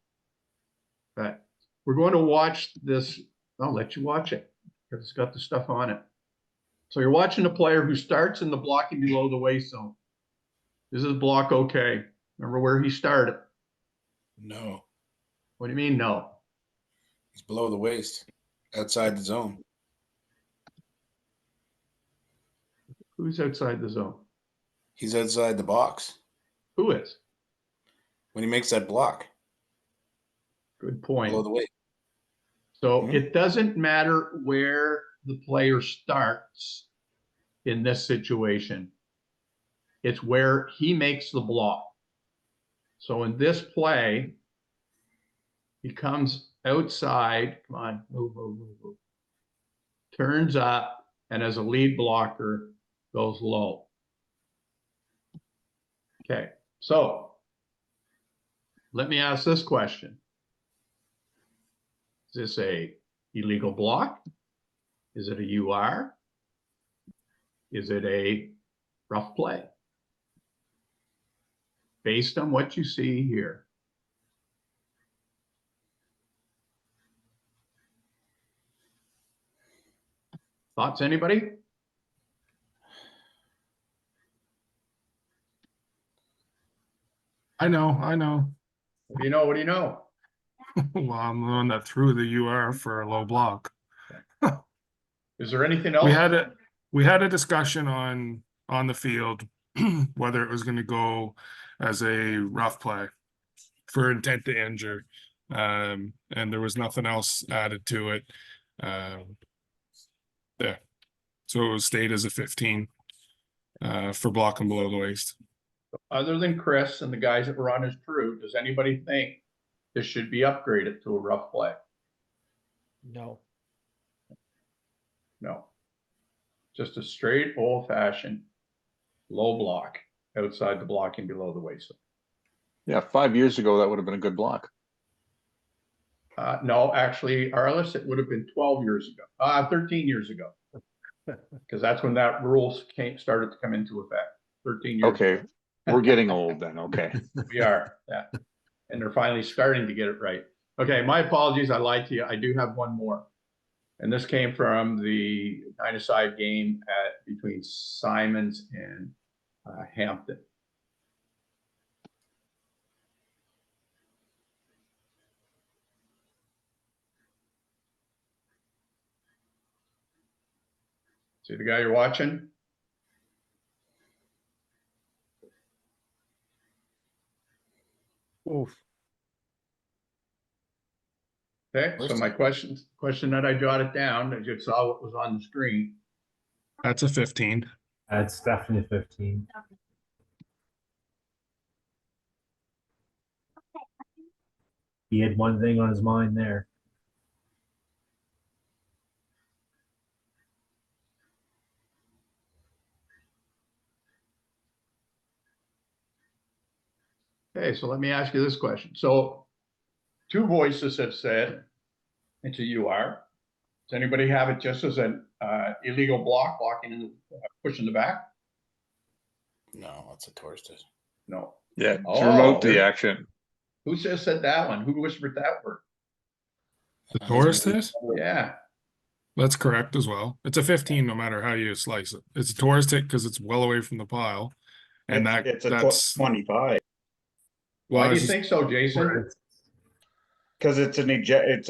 Speaker 1: but we're going to watch this. I'll let you watch it because it's got the stuff on it. So you're watching a player who starts in the blocking below the waist zone. Is his block okay? Remember where he started?
Speaker 6: No.
Speaker 1: What do you mean no?
Speaker 6: He's below the waist, outside the zone.
Speaker 1: Who's outside the zone?
Speaker 6: He's outside the box.
Speaker 1: Who is?
Speaker 6: When he makes that block.
Speaker 1: Good point.
Speaker 6: Below the waist.
Speaker 1: So it doesn't matter where the player starts in this situation. It's where he makes the block. So in this play, he comes outside. Come on, move. Turns up, and as a lead blocker, goes low. Okay, so let me ask this question. Is this a illegal block? Is it a UR? Is it a rough play? Based on what you see here. Thoughts, anybody?
Speaker 8: I know.
Speaker 1: What do you know? What do you know?
Speaker 8: Well, I'm the one that threw the UR for a low block.
Speaker 1: Is there anything else?
Speaker 8: We had a discussion on the field whether it was going to go as a rough play for intent to injure, and there was nothing else added to it. Yeah, so it was stayed as a 15 for blocking below the waist.
Speaker 1: Other than Chris and the guys that were on his crew, does anybody think this should be upgraded to a rough play?
Speaker 2: No.
Speaker 1: No. Just a straight old fashioned low block outside the blocking below the waistline.
Speaker 17: Yeah, 5 years ago, that would have been a good block.
Speaker 1: No, actually, Arliss, it would have been 12 years ago, 13 years ago. Because that's when that rules started to come into effect, 13 years
Speaker 17: Okay,
Speaker 1: ago.
Speaker 17: we're getting old then, okay.
Speaker 1: We are, yeah. And they're finally starting to get it right. Okay, my apologies, I lied to you. I do have one more. And this came from the nine-a-side game between Simons and Hampton. See the guy you're watching?
Speaker 2: Oof.
Speaker 1: Okay, so my question that I jotted down, I just saw what was on the screen.
Speaker 8: That's a 15.
Speaker 18: That's definitely 15. He had one thing on his mind there.
Speaker 1: Okay, so let me ask you this question. So two voices have said it's a UR. Does anybody have it just as an illegal block, blocking and pushing the back?
Speaker 6: No, that's a tourist.
Speaker 1: No.
Speaker 17: Yeah,
Speaker 1: Oh,
Speaker 17: remote the action.
Speaker 1: Who just said that one? Who whispered that word?
Speaker 8: The tourist hit?
Speaker 1: Yeah.
Speaker 8: That's correct as well. It's a 15 no matter how you slice it. It's a tourist hit because it's well away from the pile. And that's
Speaker 14: 25.
Speaker 1: Why do you think so, Jason?
Speaker 14: Because it's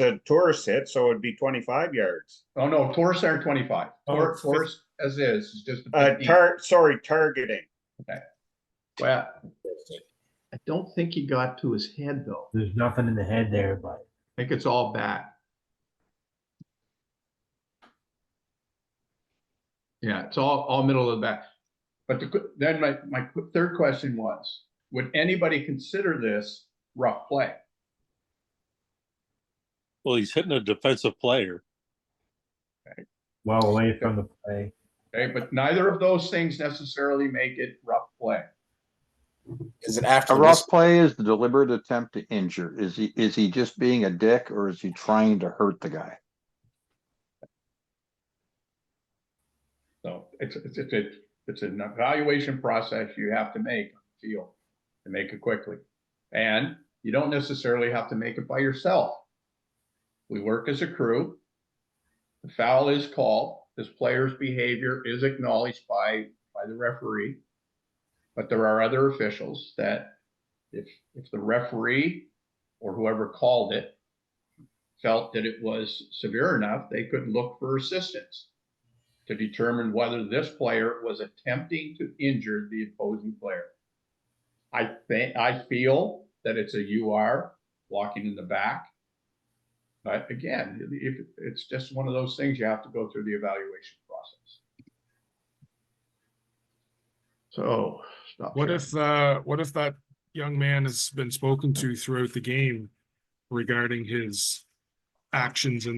Speaker 14: a tourist hit, so it'd be 25 yards.
Speaker 1: Oh no, tourists aren't 25. Tourist as is just a 15.
Speaker 14: Targeting.
Speaker 1: Okay. Well, I don't think he got to his head though.
Speaker 18: There's nothing in the head there, but
Speaker 1: I think it's all back. Yeah, it's all middle of the back. But then my third question was, would anybody consider this rough play?
Speaker 12: Well, he's hitting a defensive player.
Speaker 1: Okay.
Speaker 18: well away from the play.
Speaker 1: Okay, but neither of those things necessarily make it rough play.
Speaker 6: Is it after
Speaker 17: A rough play is the deliberate attempt to injure. Is he just being a dick, or is he trying to hurt the guy?
Speaker 1: So it's an evaluation process you have to make on the field to make it quickly. And you don't necessarily have to make it by yourself. We work as a crew. The foul is called. This player's behavior is acknowledged by the referee. But there are other officials that if the referee or whoever called it felt that it was severe enough, they could look for assistance to determine whether this player was attempting to injure the opposing player. I feel that it's a UR walking in the back. But again, if it's just one of those things, you have to go through the evaluation process. So
Speaker 8: what if that young man has been spoken to throughout the game regarding his actions in